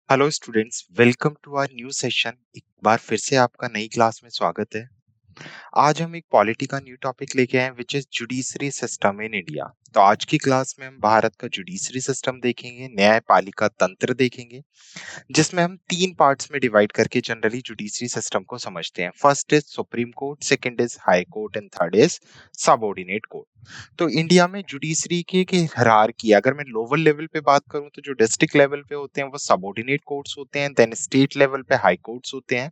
Hello students, welcome to our new session. एक बार फिर से आपका नई क्लास में स्वागत है। आज हम एक पॉलिटी का न्यू टॉपिक लेके आए हैं which is judiciary system in India. तो आज की क्लास में हम भारत का जुडिशरी सिस्टम देखेंगे, न्यायपालिका तंत्र देखेंगे, जिसमें हम तीन पार्ट्स में डिवाइड करके जनरली जुडिशरी सिस्टम को समझते हैं। First is supreme court, second is high court and third is subordinate court. तो इंडिया में जुडिशरी की हायरार्की, अगर मैं लोअर लेवल पे बात करूं तो जो डिस्ट्रिक्ट लेवल पे होते हैं वो सबऑर्डिनेट कोर्ट्स होते हैं, देन स्टेट लेवल पे हाई कोर्ट्स होते हैं,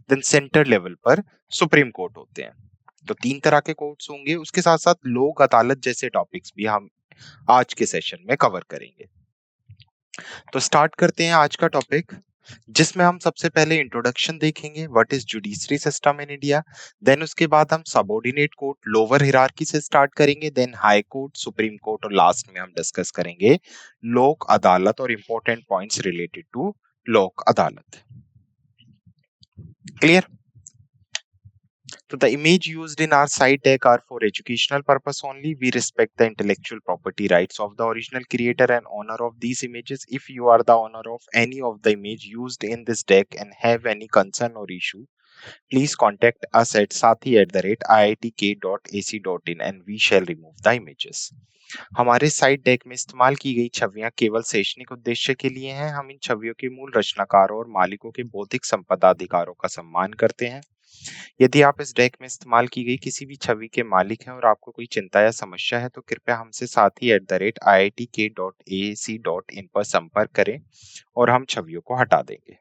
देन सेंटर लेवल पर सुप्रीम कोर्ट होते हैं। तो तीन तरह के कोर्ट्स होंगे। उसके साथ साथ लोक अदालत जैसे टॉपिक्स भी हम आज के सेशन में कवर करेंगे। तो स्टार्ट करते हैं आज का टॉपिक, जिसमें हम सबसे पहले इंट्रोडक्शन देखेंगे, what is judiciary system in India. Then उसके बाद हम सबऑर्डिनेट कोर्ट लोअर हिरार्की से स्टार्ट करेंगे, then high court, supreme court और लास्ट में हम डिस्कस करेंगे लोक अदालत और इंपॉर्टेंट पॉइंट्स रिलेटेड टू लोक अदालत। Clear? So the image used in our site deck are for educational purpose only. We respect the intellectual property rights of the original creator and owner of these images. If you are the owner of any of the image used in this deck and have any concern or issue, please contact us at sathi@iitk.ac.in and we shall remove the images. हमारे site deck में इस्तेमाल की गई छवियां केवल शैक्षणिक उद्देश्य के लिए हैं। हम इन छवियों के मूल रचनाकारों और मालिकों के बौद्धिक संपदा अधिकारों का सम्मान करते हैं। यदि आप इस डेक में इस्तेमाल की गई किसी भी छवि के मालिक हैं और आपको कोई चिंता या समस्या है तो कृपया हमसे sathi@iitk.ac.in पर संपर्क करें और हम छवियों को हटा देंगे।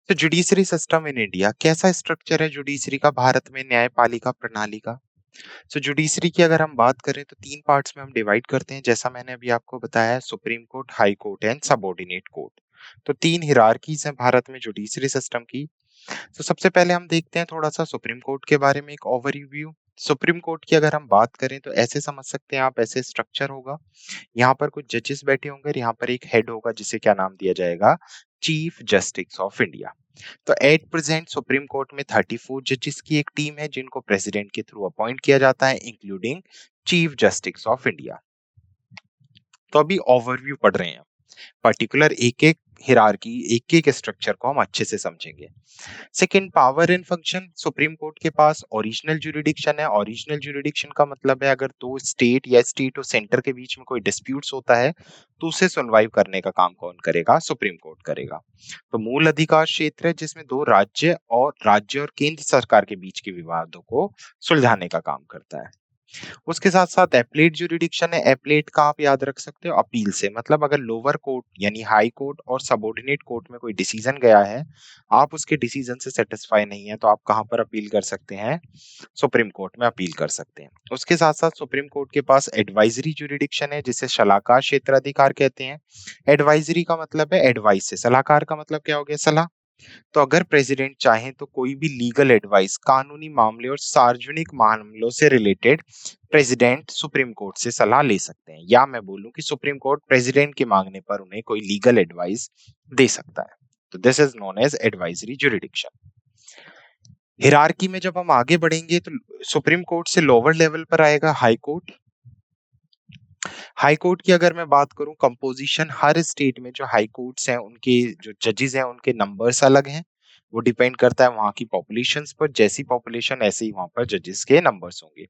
तो जुडिशरी सिस्टम इन इंडिया, कैसा स्ट्रक्चर है जुडिशरी का भारत में, न्यायपालिका प्रणाली का। सो जुडिशरी की अगर हम बात करें तो तीन पार्ट्स में हम डिवाइड करते हैं, जैसा मैंने अभी आपको बताया, supreme court, high court and subordinate court. तो तीन हिरार्कीज हैं भारत में जुडिशरी सिस्टम की। तो सबसे पहले हम देखते हैं थोड़ा सा सुप्रीम कोर्ट के बारे में एक ओवरव्यू। सुप्रीम कोर्ट की अगर हम बात करें तो ऐसे समझ सकते हैं आप, ऐसे स्ट्रक्चर होगा। यहाँ पर कुछ जजेस बैठे होंगे और यहाँ पर एक हेड होगा जिसे क्या नाम दिया जाएगा, चीफ जस्टिस ऑफ इंडिया। तो एट प्रेजेंट सुप्रीम कोर्ट में 34 जजेस की एक टीम है जिनको प्रेसिडेंट के थ्रू अपॉइंट किया जाता है, including chief justice of India. तो अभी ओवरव्यू पढ़ रहे हैं, पर्टिकुलर एक एक हिरार्की, एक एक स्ट्रक्चर को हम अच्छे से समझेंगे। Second, power and function. Supreme court के पास ओरिजिनल जुरिडिक्शन है। ओरिजिनल जुरिडिक्शन का मतलब है अगर दो स्टेट या स्टेट और सेंटर के बीच में कोई डिस्प्यूट्स होता है तो उसे सुनवाई करने का काम कौन करेगा, सुप्रीम कोर्ट करेगा। तो मूल अधिकार क्षेत्र है जिसमें दो राज्य और केंद्र सरकार के बीच के विवादों को सुलझाने का काम करता है। उसके साथ साथ एप्लेट जुरिडिक्शन है। एप्लेट का आप याद रख सकते हो अपील से, मतलब अगर लोअर कोर्ट यानी हाई कोर्ट और सबऑर्डिनेट कोर्ट में कोई डिसीजन गया है, आप उसके डिसीजन से सेटिस्फाई नहीं है तो आप कहां पर अपील कर सकते हैं, सुप्रीम कोर्ट में अपील कर सकते हैं। उसके साथ साथ सुप्रीम कोर्ट के पास एडवाइजरी जुरिडिक्शन है जिसे सलाहकार क्षेत्राधिकार कहते हैं। एडवाइजरी का मतलब है एडवाइस से, सलाहकार का मतलब क्या हो गया, सलाह। तो अगर प्रेसिडेंट चाहे तो कोई भी लीगल एडवाइस, कानूनी मामले और सार्वजनिक मामलों से रिलेटेड प्रेसिडेंट सुप्रीम कोर्ट से सलाह ले सकते हैं, या मैं बोलूं कि सुप्रीम कोर्ट प्रेसिडेंट के मांगने पर उन्हें कोई लीगल एडवाइस दे सकता है। तो this is known as advisory jurisdiction. Hierarchy में जब हम आगे बढ़ेंगे तो सुप्रीम कोर्ट से लोअर लेवल पर आएगा हाई कोर्ट। हाई कोर्ट की अगर मैं बात करूं, कंपोजिशन हर स्टेट में जो हाई कोर्ट्स हैं उनके जो जजेस हैं उनके नंबर्स अलग हैं। वो डिपेंड करता है वहां की पॉपुलेशंस पर, जैसी पॉपुलेशन ऐसे ही वहां पर जजेस के नंबर्स होंगे।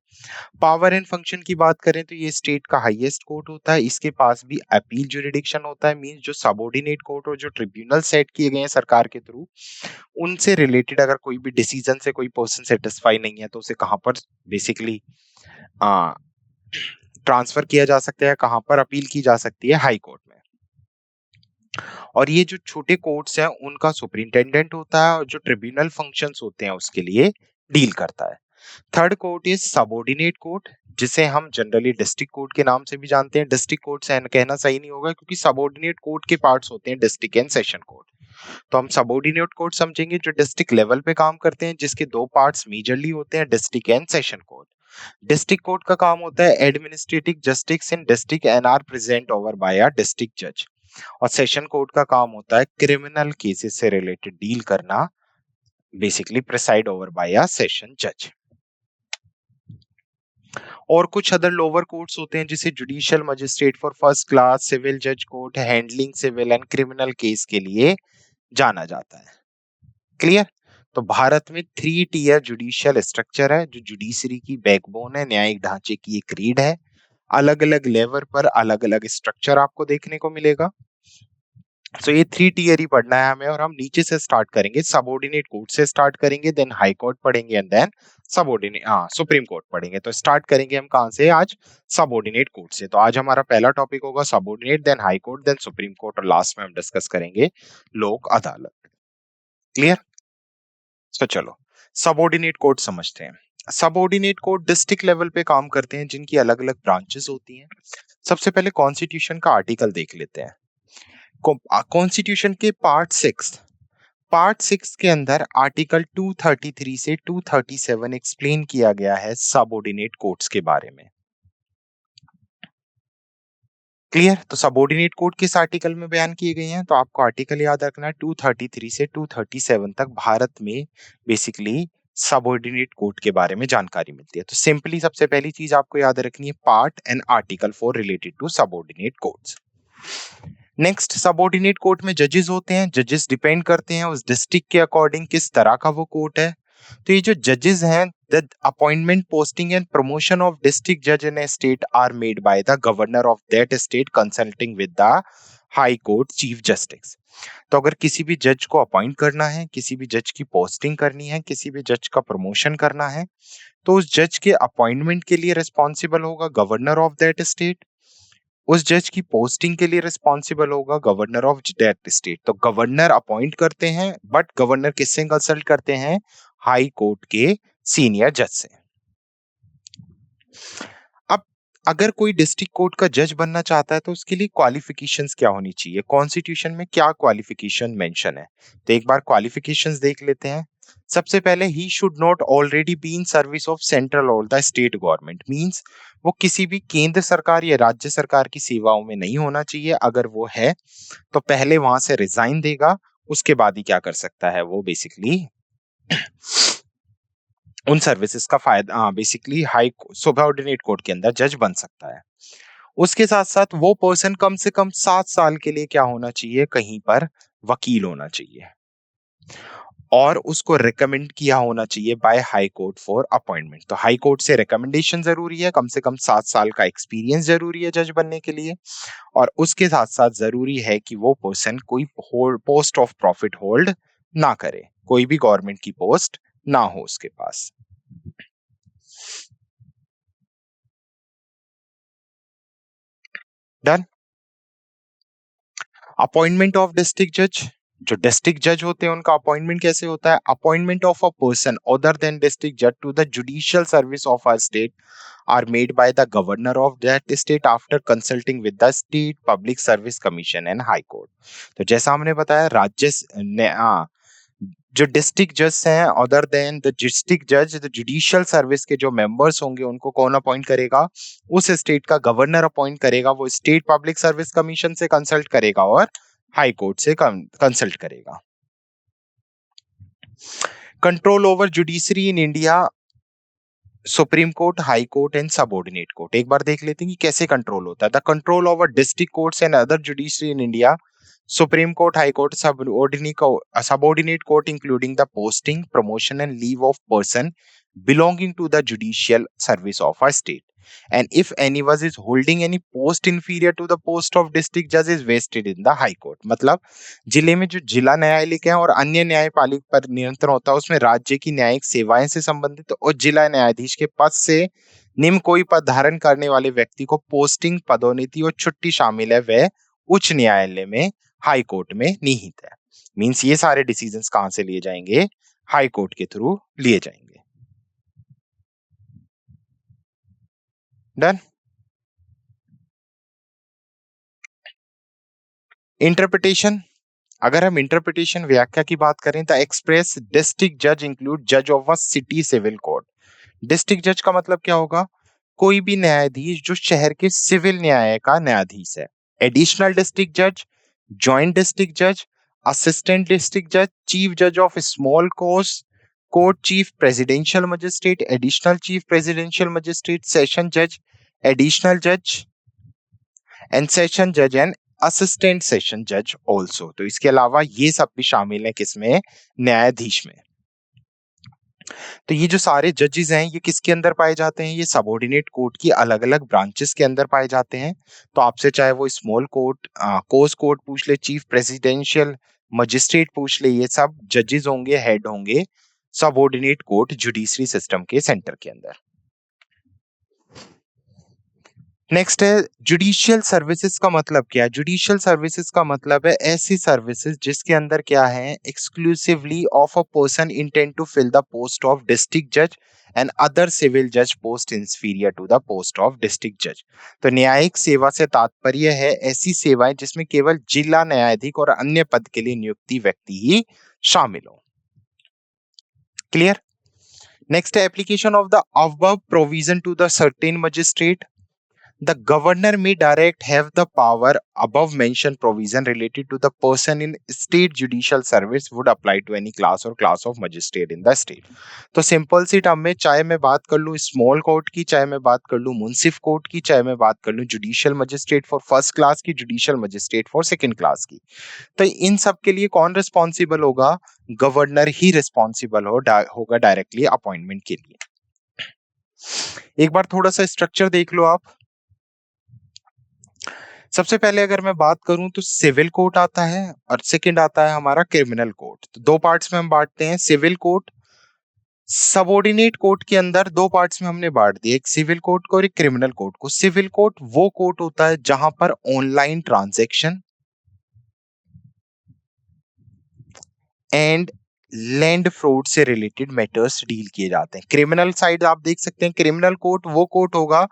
पावर एंड फंक्शन की बात करें तो ये स्टेट का हाईएस्ट कोर्ट होता है। इसके पास भी अपील जुरिडिक्शन होता है, मींस जो सबऑर्डिनेट कोर्ट और जो ट्रिब्यूनल सेट किए गए हैं सरकार के थ्रू, उनसे रिलेटेड अगर कोई भी डिसीजन से कोई पर्सन सेटिस्फाई नहीं है तो उसे कहां पर बेसिकली ट्रांसफर किया जा सकता है, कहां पर अपील की जा सकती है, हाई कोर्ट में। और ये जो छोटे कोर्ट्स हैं उनका सुपरिंटेंडेंट होता है और जो ट्रिब्यूनल फंक्शंस होते हैं उसके लिए डील करता है। Third court is subordinate court, जिसे हम जनरली डिस्ट्रिक्ट कोर्ट के नाम से भी जानते हैं। डिस्ट्रिक्ट कोर्ट से कहना सही नहीं होगा क्योंकि सबऑर्डिनेट कोर्ट के पार्ट्स होते हैं डिस्ट्रिक्ट एंड सेशन कोर्ट। तो हम सबऑर्डिनेट कोर्ट समझेंगे जो डिस्ट्रिक्ट लेवल पे काम करते हैं, जिसके दो पार्ट्स मेजरली होते हैं, district and session court. District court का काम होता है administrative justice in district and are present over by a district जज। और सेशन कोर्ट का काम होता है क्रिमिनल केसेस से रिलेटेड डील करना, basically preside over by a session जज। और कुछ अदर लोअर कोर्ट्स होते हैं जिसे judicial magistrate for first class, civil जज court, handling civil and criminal case के लिए जाना जाता है। क्लियर? तो भारत में 3 टियर जुडिशियल स्ट्रक्चर है जो जुडिशरी की बैकबोन है, न्यायिक ढांचे की एक रीढ़ है। अलग अलग लेवल पर अलग अलग स्ट्रक्चर आपको देखने को मिलेगा। तो ये 3 टियर ही पढ़ना है हमें, और हम नीचे से स्टार्ट करेंगे, सबऑर्डिनेट कोर्ट से स्टार्ट करेंगे, देन हाई कोर्ट पढ़ेंगे and then subordinate supreme court पढ़ेंगे। तो स्टार्ट करेंगे हम कहां से आज? सबऑर्डिनेट कोर्ट से। तो आज हमारा पहला टॉपिक होगा subordinate, then high court, then supreme court, और लास्ट में हम डिस्कस करेंगे लोक अदालत। क्लियर? तो चलो सबऑर्डिनेट कोर्ट समझते हैं। सबऑर्डिनेट कोर्ट डिस्ट्रिक्ट लेवल पे काम करते हैं जिनकी अलग अलग ब्रांचेस होती हैं। सबसे पहले कॉन्स्टिट्यूशन का आर्टिकल देख लेते हैं। कॉन्स्टिट्यूशन के पार्ट 6 के अंदर आर्टिकल 233 से 237 एक्सप्लेन किया गया है सबऑर्डिनेट कोर्ट्स के बारे में। क्लियर? तो सबऑर्डिनेट कोर्ट किस आर्टिकल में बयान किए गए हैं? तो आपको आर्टिकल याद रखना है, 233 से 237 तक भारत में बेसिकली सबऑर्डिनेट कोर्ट के बारे में जानकारी मिलती है। तो सिंपली सबसे पहली चीज आपको याद रखनी है, part and article 4 related to subordinate courts. Next, subordinate court में जजेस होते हैं। जजेस डिपेंड करते हैं उस डिस्ट्रिक्ट के अकॉर्डिंग किस तरह का वो कोर्ट है। तो ये जो जजेस हैं, the appointment, posting and promotion of district जज in a state are made by the governor of that state consulting with the high court chief justice. तो अगर किसी भी जज को अपॉइंट करना है, किसी भी जज की पोस्टिंग करनी है, किसी भी जज का प्रमोशन करना है, तो उस जज के अपॉइंटमेंट के लिए रिस्पॉन्सिबल होगा गवर्नर ऑफ दैट स्टेट। उस जज की पोस्टिंग के लिए रिस्पॉन्सिबल होगा गवर्नर ऑफ दैट स्टेट। तो गवर्नर अपॉइंट करते हैं, बट गवर्नर किससे कंसल्ट करते हैं? हाई कोर्ट के सीनियर जज से। अब अगर कोई डिस्ट्रिक्ट कोर्ट का जज बनना चाहता है तो उसके लिए क्वालिफिकेशंस क्या होनी चाहिए? कॉन्स्टिट्यूशन में क्या क्वालिफिकेशन मेंशन है? तो एक बार क्वालिफिकेशंस देख लेते हैं। सबसे पहले, he should not already be in service of central और द स्टेट गवर्नमेंट। मींस वो किसी भी केंद्र सरकार या राज्य सरकार की सेवाओं में नहीं होना चाहिए। अगर वो है तो पहले वहां से रिजाइन देगा, उसके बाद ही क्या कर सकता है वो बेसिकली उन सर्विसेज का फायदा बेसिकली हाई सबऑर्डिनेट कोर्ट के अंदर जज बन सकता है। उसके साथ साथ वो पर्सन कम से कम 7 साल के लिए क्या होना चाहिए? कहीं पर वकील होना चाहिए, और उसको रिकमेंड किया होना चाहिए by high court for appointment. तो हाई कोर्ट से रिकमेंडेशन जरूरी है, कम से कम 7 साल का एक्सपीरियंस जरूरी है जज बनने के लिए, और उसके साथ साथ जरूरी है कि वो पर्सन कोई पोस्ट ऑफ प्रॉफिट होल्ड ना करे, कोई भी गवर्नमेंट की पोस्ट ना हो उसके पास। डन। अपॉइंटमेंट ऑफ डिस्ट्रिक्ट जज, जो डिस्ट्रिक्ट जज होते हैं उनका अपॉइंटमेंट कैसे होता है? Appointment of a person other than district जज to the judicial service of a state are made by the governor of that state after consulting with the state public service commission and high court. तो जैसा हमने बताया, जो district जज हैं other than the district जज, the judicial service के जो मेंबर्स होंगे उनको कौन अपॉइंट करेगा? उस स्टेट का गवर्नर अपॉइंट करेगा। वो स्टेट पब्लिक सर्विस कमीशन से कंसल्ट करेगा और हाई कोर्ट से कंसल्ट करेगा। Control over judiciary in India, supreme court, high court and subordinate court. एक बार देख लेते हैं कि कैसे कंट्रोल होता है। The control over district courts and other judiciary in India, supreme court, high court, subordinate court including the posting, promotion and leave of person belonging to the judicial service of a state, and if any was is holding any post inferior to the post of district judge is vested in the high court। मतलब जिले में जो जिला न्यायालय है और अन्य न्यायपालिक पर नियंत्रण होता है, उसमें राज्य की न्यायिक सेवाएं से संबंधित और जिला न्यायाधीश के पद से निम्न कोई पद धारण करने वाले व्यक्ति को पोस्टिंग, पदोन्नति और छुट्टी शामिल है, वह उच्च न्यायालय में, हाई कोर्ट में निहित है। मींस ये सारे डिसीजंस कहां से लिए जाएंगे? हाई कोर्ट के थ्रू लिए जाएंगे। डन। इंटरप्रिटेशन, अगर हम इंटरप्रिटेशन व्याख्या की बात करें, द एक्सप्रेस डिस्ट्रिक्ट जज इंक्लूड जज of a city civil court. District जज का मतलब क्या होगा? कोई भी न्यायाधीश जो शहर के सिविल न्याय का न्यायाधीश है। एडिशनल डिस्ट्रिक्ट जज, जॉइंट डिस्ट्रिक्ट जज, असिस्टेंट डिस्ट्रिक्ट जज, चीफ जज of small courts, court chief presidential magistrate, additional chief presidential magistrate, session जज, एडिशनल जज एंड सेशन जज एंड असिस्टेंट सेशन जज ऑल्सो। तो इसके अलावा ये सब भी शामिल है किसमें, न्यायाधीश में। तो ये जो सारे जजेस हैं ये किसके अंदर पाए जाते हैं, ये सबऑर्डिनेट कोर्ट की अलग अलग ब्रांचेस के अंदर पाए जाते हैं। तो आपसे चाहे वो स्मॉल कोर्ट, कोर्स कोर्ट पूछ ले, चीफ प्रेसिडेंशियल मजिस्ट्रेट पूछ ले, ये सब जजेस होंगे, हेड होंगे सबऑर्डिनेट कोर्ट जुडिशरी सिस्टम के सेंटर के अंदर। नेक्स्ट है जुडिशियल सर्विसेज का मतलब क्या है। जुडिशियल सर्विसेज का मतलब है ऐसी सर्विसेज जिसके अंदर क्या है, exclusively of a person intend to fill the post of district जज एंड अदर सिविल जज post inferior to the post of district जज। तो न्यायिक सेवा से तात्पर्य है ऐसी सेवाएं जिसमें केवल जिला न्यायाधीश और अन्य पद के लिए नियुक्ति व्यक्ति ही शामिल हो। क्लियर। नेक्स्ट है application of the above provision to the certain magistrate. The governor may direct have the power above mentioned provision related to the person in state judicial service would apply to any class or class of magistrate in the state। तो simple सी term में चाहे मैं बात कर लूं small court की, चाहे मैं बात कर लूं मुंसिफ कोर्ट की, चाहे मैं बात कर लूं judicial magistrate for first class की, judicial magistrate for second class की, तो इन सब के लिए कौन रिस्पॉन्सिबल होगा, गवर्नर ही रिस्पॉन्सिबल होगा डायरेक्टली अपॉइंटमेंट के लिए। एक बार थोड़ा सा स्ट्रक्चर देख लो आप। सबसे पहले अगर मैं बात करूं तो सिविल कोर्ट आता है और सेकंड आता है हमारा क्रिमिनल कोर्ट। तो दो पार्ट्स में हम बांटते हैं सिविल कोर्ट। सबऑर्डिनेट कोर्ट के अंदर दो पार्ट्स में हमने बांट दिया, एक सिविल कोर्ट को और एक क्रिमिनल कोर्ट को। सिविल कोर्ट वो कोर्ट होता है जहां पर online transaction and land fraud से रिलेटेड मैटर्स डील किए जाते हैं। क्रिमिनल साइड आप देख सकते हैं, क्रिमिनल कोर्ट वो कोर्ट होगा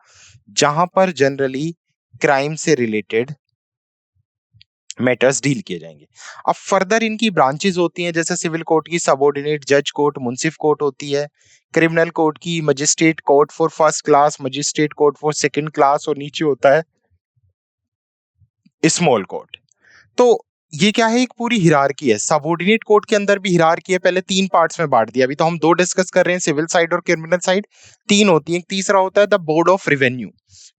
जहां पर जनरली क्राइम से रिलेटेड मैटर्स डील किए जाएंगे। अब फर्दर इनकी ब्रांचेस होती हैं, जैसे सिविल कोर्ट की सबऑर्डिनेट जज कोर्ट, मुंसिफ कोर्ट होती है, क्रिमिनल कोर्ट की magistrate court for first class, magistrate court for second class, और नीचे होता है स्मॉल कोर्ट। तो ये क्या है, एक पूरी हिरार्की है। सबऑर्डिनेट कोर्ट के अंदर भी हिरार्की है, पहले तीन पार्ट्स में बांट दिया, अभी तो हम दो डिस्कस कर रहे हैं, सिविल साइड और क्रिमिनल साइड। तीन होती है, एक तीसरा होता है द बोर्ड ऑफ रिवेन्यू,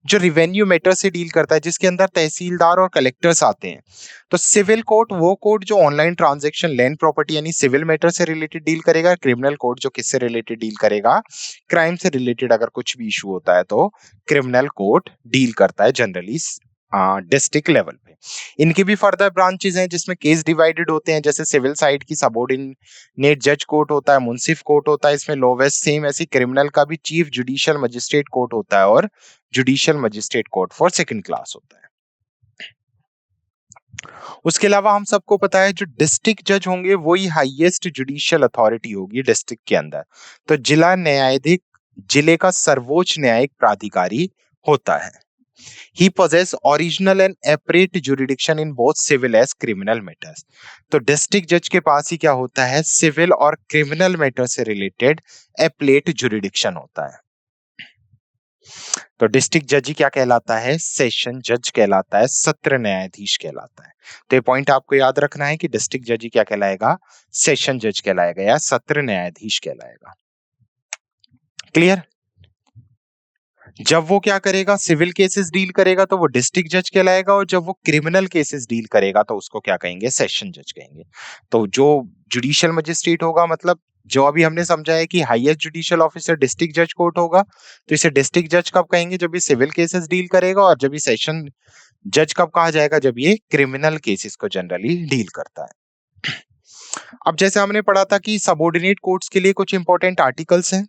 जो रिवेन्यू मैटर से डील करता है, जिसके अंदर तहसीलदार और कलेक्टर्स आते हैं। तो सिविल कोर्ट वो कोर्ट जो ऑनलाइन ट्रांजैक्शन, लैंड प्रॉपर्टी यानी सिविल मैटर से रिलेटेड डील करेगा। क्रिमिनल कोर्ट जो किससे रिलेटेड डील करेगा, क्राइम से रिलेटेड अगर कुछ भी इशू होता है तो क्रिमिनल कोर्ट डील करता है जनरली डिस्ट्रिक्ट लेवल पे। इनकी भी फर्दर ब्रांचेस हैं जिसमें केस डिवाइडेड होते हैं, जैसे सिविल साइड की सबऑर्डिनेट जज कोर्ट होता है, मुंसिफ कोर्ट होता है, इसमें लोवेस्ट सेम। ऐसी क्रिमिनल का भी चीफ जुडिशियल मजिस्ट्रेट कोर्ट होता है और judicial magistrate court for second class होता है। उसके अलावा हम सबको पता है जो डिस्ट्रिक्ट जज होंगे वही हाईएस्ट जुडिशियल अथॉरिटी होगी डिस्ट्रिक्ट के अंदर। तो जिला न्यायाधीश जिले का सर्वोच्च न्यायिक प्राधिकारी होता है। He possess original and appellate jurisdiction in both civil as criminal matters। तो डिस्ट्रिक्ट जज के पास ही क्या होता है, सिविल और क्रिमिनल मैटर से रिलेटेड एप्लेट जुरिडिक्शन होता है। तो डिस्ट्रिक्ट जज ही क्या कहलाता है, सेशन जज कहलाता है, सत्र न्यायाधीश कहलाता है। तो ये पॉइंट आपको याद रखना है कि डिस्ट्रिक्ट जज ही क्या कहलाएगा, सेशन जज कहलाएगा या सत्र न्यायाधीश कहलाएगा। क्लियर। जब वो क्या करेगा, सिविल केसेस डील करेगा तो वो डिस्ट्रिक्ट जज कहलाएगा, और जब वो क्रिमिनल केसेस डील करेगा तो उसको क्या कहेंगे, सेशन जज कहेंगे। तो जो जुडिशियल मजिस्ट्रेट होगा, मतलब जो अभी हमने समझा है कि हाईएस्ट जुडिशियल ऑफिसर डिस्ट्रिक्ट जज कोर्ट होगा, तो इसे डिस्ट्रिक्ट जज कब कहेंगे, जब ये सिविल केसेस डील करेगा, और जब ये सेशन जज कब कहा जाएगा, जब ये क्रिमिनल केसेस को जनरली डील करता है। अब जैसे हमने पढ़ा था कि सबऑर्डिनेट कोर्ट्स के लिए कुछ इंपॉर्टेंट आर्टिकल्स हैं।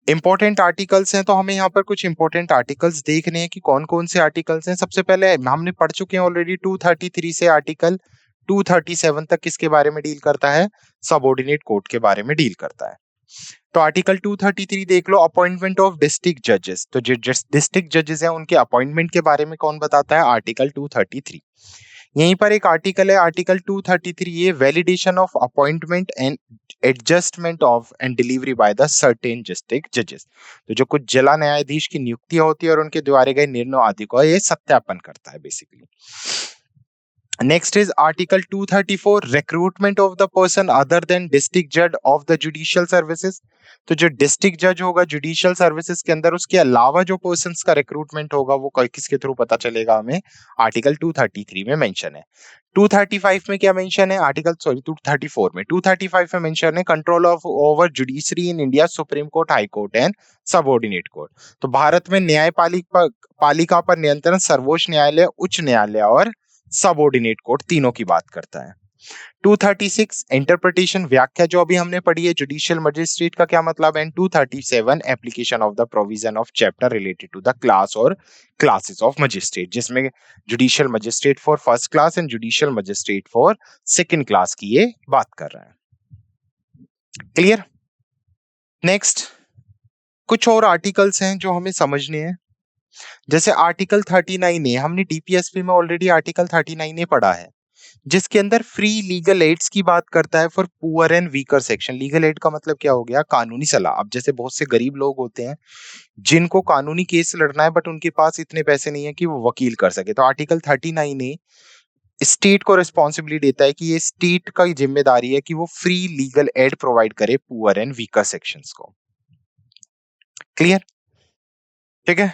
इंपॉर्टेंट आर्टिकल्स हैं, तो हमें यहाँ पर कुछ इंपॉर्टेंट आर्टिकल्स देखने हैं कि कौन कौन से आर्टिकल्स हैं। सबसे पहले हमने पढ़ चुके हैं ऑलरेडी 233 से आर्टिकल 237 तक किसके बारे में डील करता है, सबऑर्डिनेट कोर्ट के बारे में डील करता है। तो आर्टिकल 233 देख लो, अपॉइंटमेंट ऑफ डिस्ट्रिक्ट जजेस। तो जो डिस्ट्रिक्ट जजेस हैं उनके अपॉइंटमेंट के बारे में कौन बताता है, आर्टिकल 233। यहीं पर एक आर्टिकल है आर्टिकल 233, ये validation of appointment and adjustment of and delivery by the certain district जजेस। तो जो कुछ जिला न्यायाधीश की नियुक्ति होती है और उनके द्वारा गए निर्णय आदि को ये सत्यापन करता है basically. Next is Article 234, recruitment of the person other than district judge of the judicial services. तो जो डिस्ट्रिक्ट जज होगा जुडिशियल सर्विसेज के अंदर, उसके अलावा जो पर्सन्स का रिक्रूटमेंट होगा वो किसके थ्रू पता चलेगा हमें, आर्टिकल 233 में मेंशन है। 235 में क्या मेंशन है, आर्टिकल 234 में, 235 में मेंशन है control of over judiciary in India, supreme court, high court and subordinate court. तो भारत में न्यायपालिका पालिका पर नियंत्रण सर्वोच्च न्यायालय, उच्च न्यायालय और सबऑर्डिनेट कोर्ट तीनों की बात करता है। 236 इंटरप्रिटेशन, व्याख्या जो अभी हमने पढ़ी है जुडिशियल मजिस्ट्रेट का क्या मतलब है। 237 application of the provision of chapter related to the class और क्लासेस ऑफ मजिस्ट्रेट, जिसमें judicial magistrate for first class and judicial magistrate for second class की ये बात कर रहा है। क्लियर। नेक्स्ट कुछ और आर्टिकल्स हैं जो हमें समझने हैं, जैसे आर्टिकल 39A, हमने डीपीएसपी में ऑलरेडी आर्टिकल 39A पढ़ा है, जिसके अंदर फ्री लीगल एड्स की बात करता है for poor and weaker section. Legal aid का मतलब क्या हो गया, कानूनी सलाह। अब जैसे बहुत से गरीब लोग होते हैं जिनको कानूनी केस लड़ना है बट उनके पास इतने पैसे नहीं है कि वो वकील कर सके, तो आर्टिकल 39A स्टेट को रिस्पॉन्सिबिलिटी देता है कि ये स्टेट का जिम्मेदारी है कि वो फ्री लीगल एड प्रोवाइड करे पुअर एंड वीकर सेक्शंस को। क्लियर, ठीक है।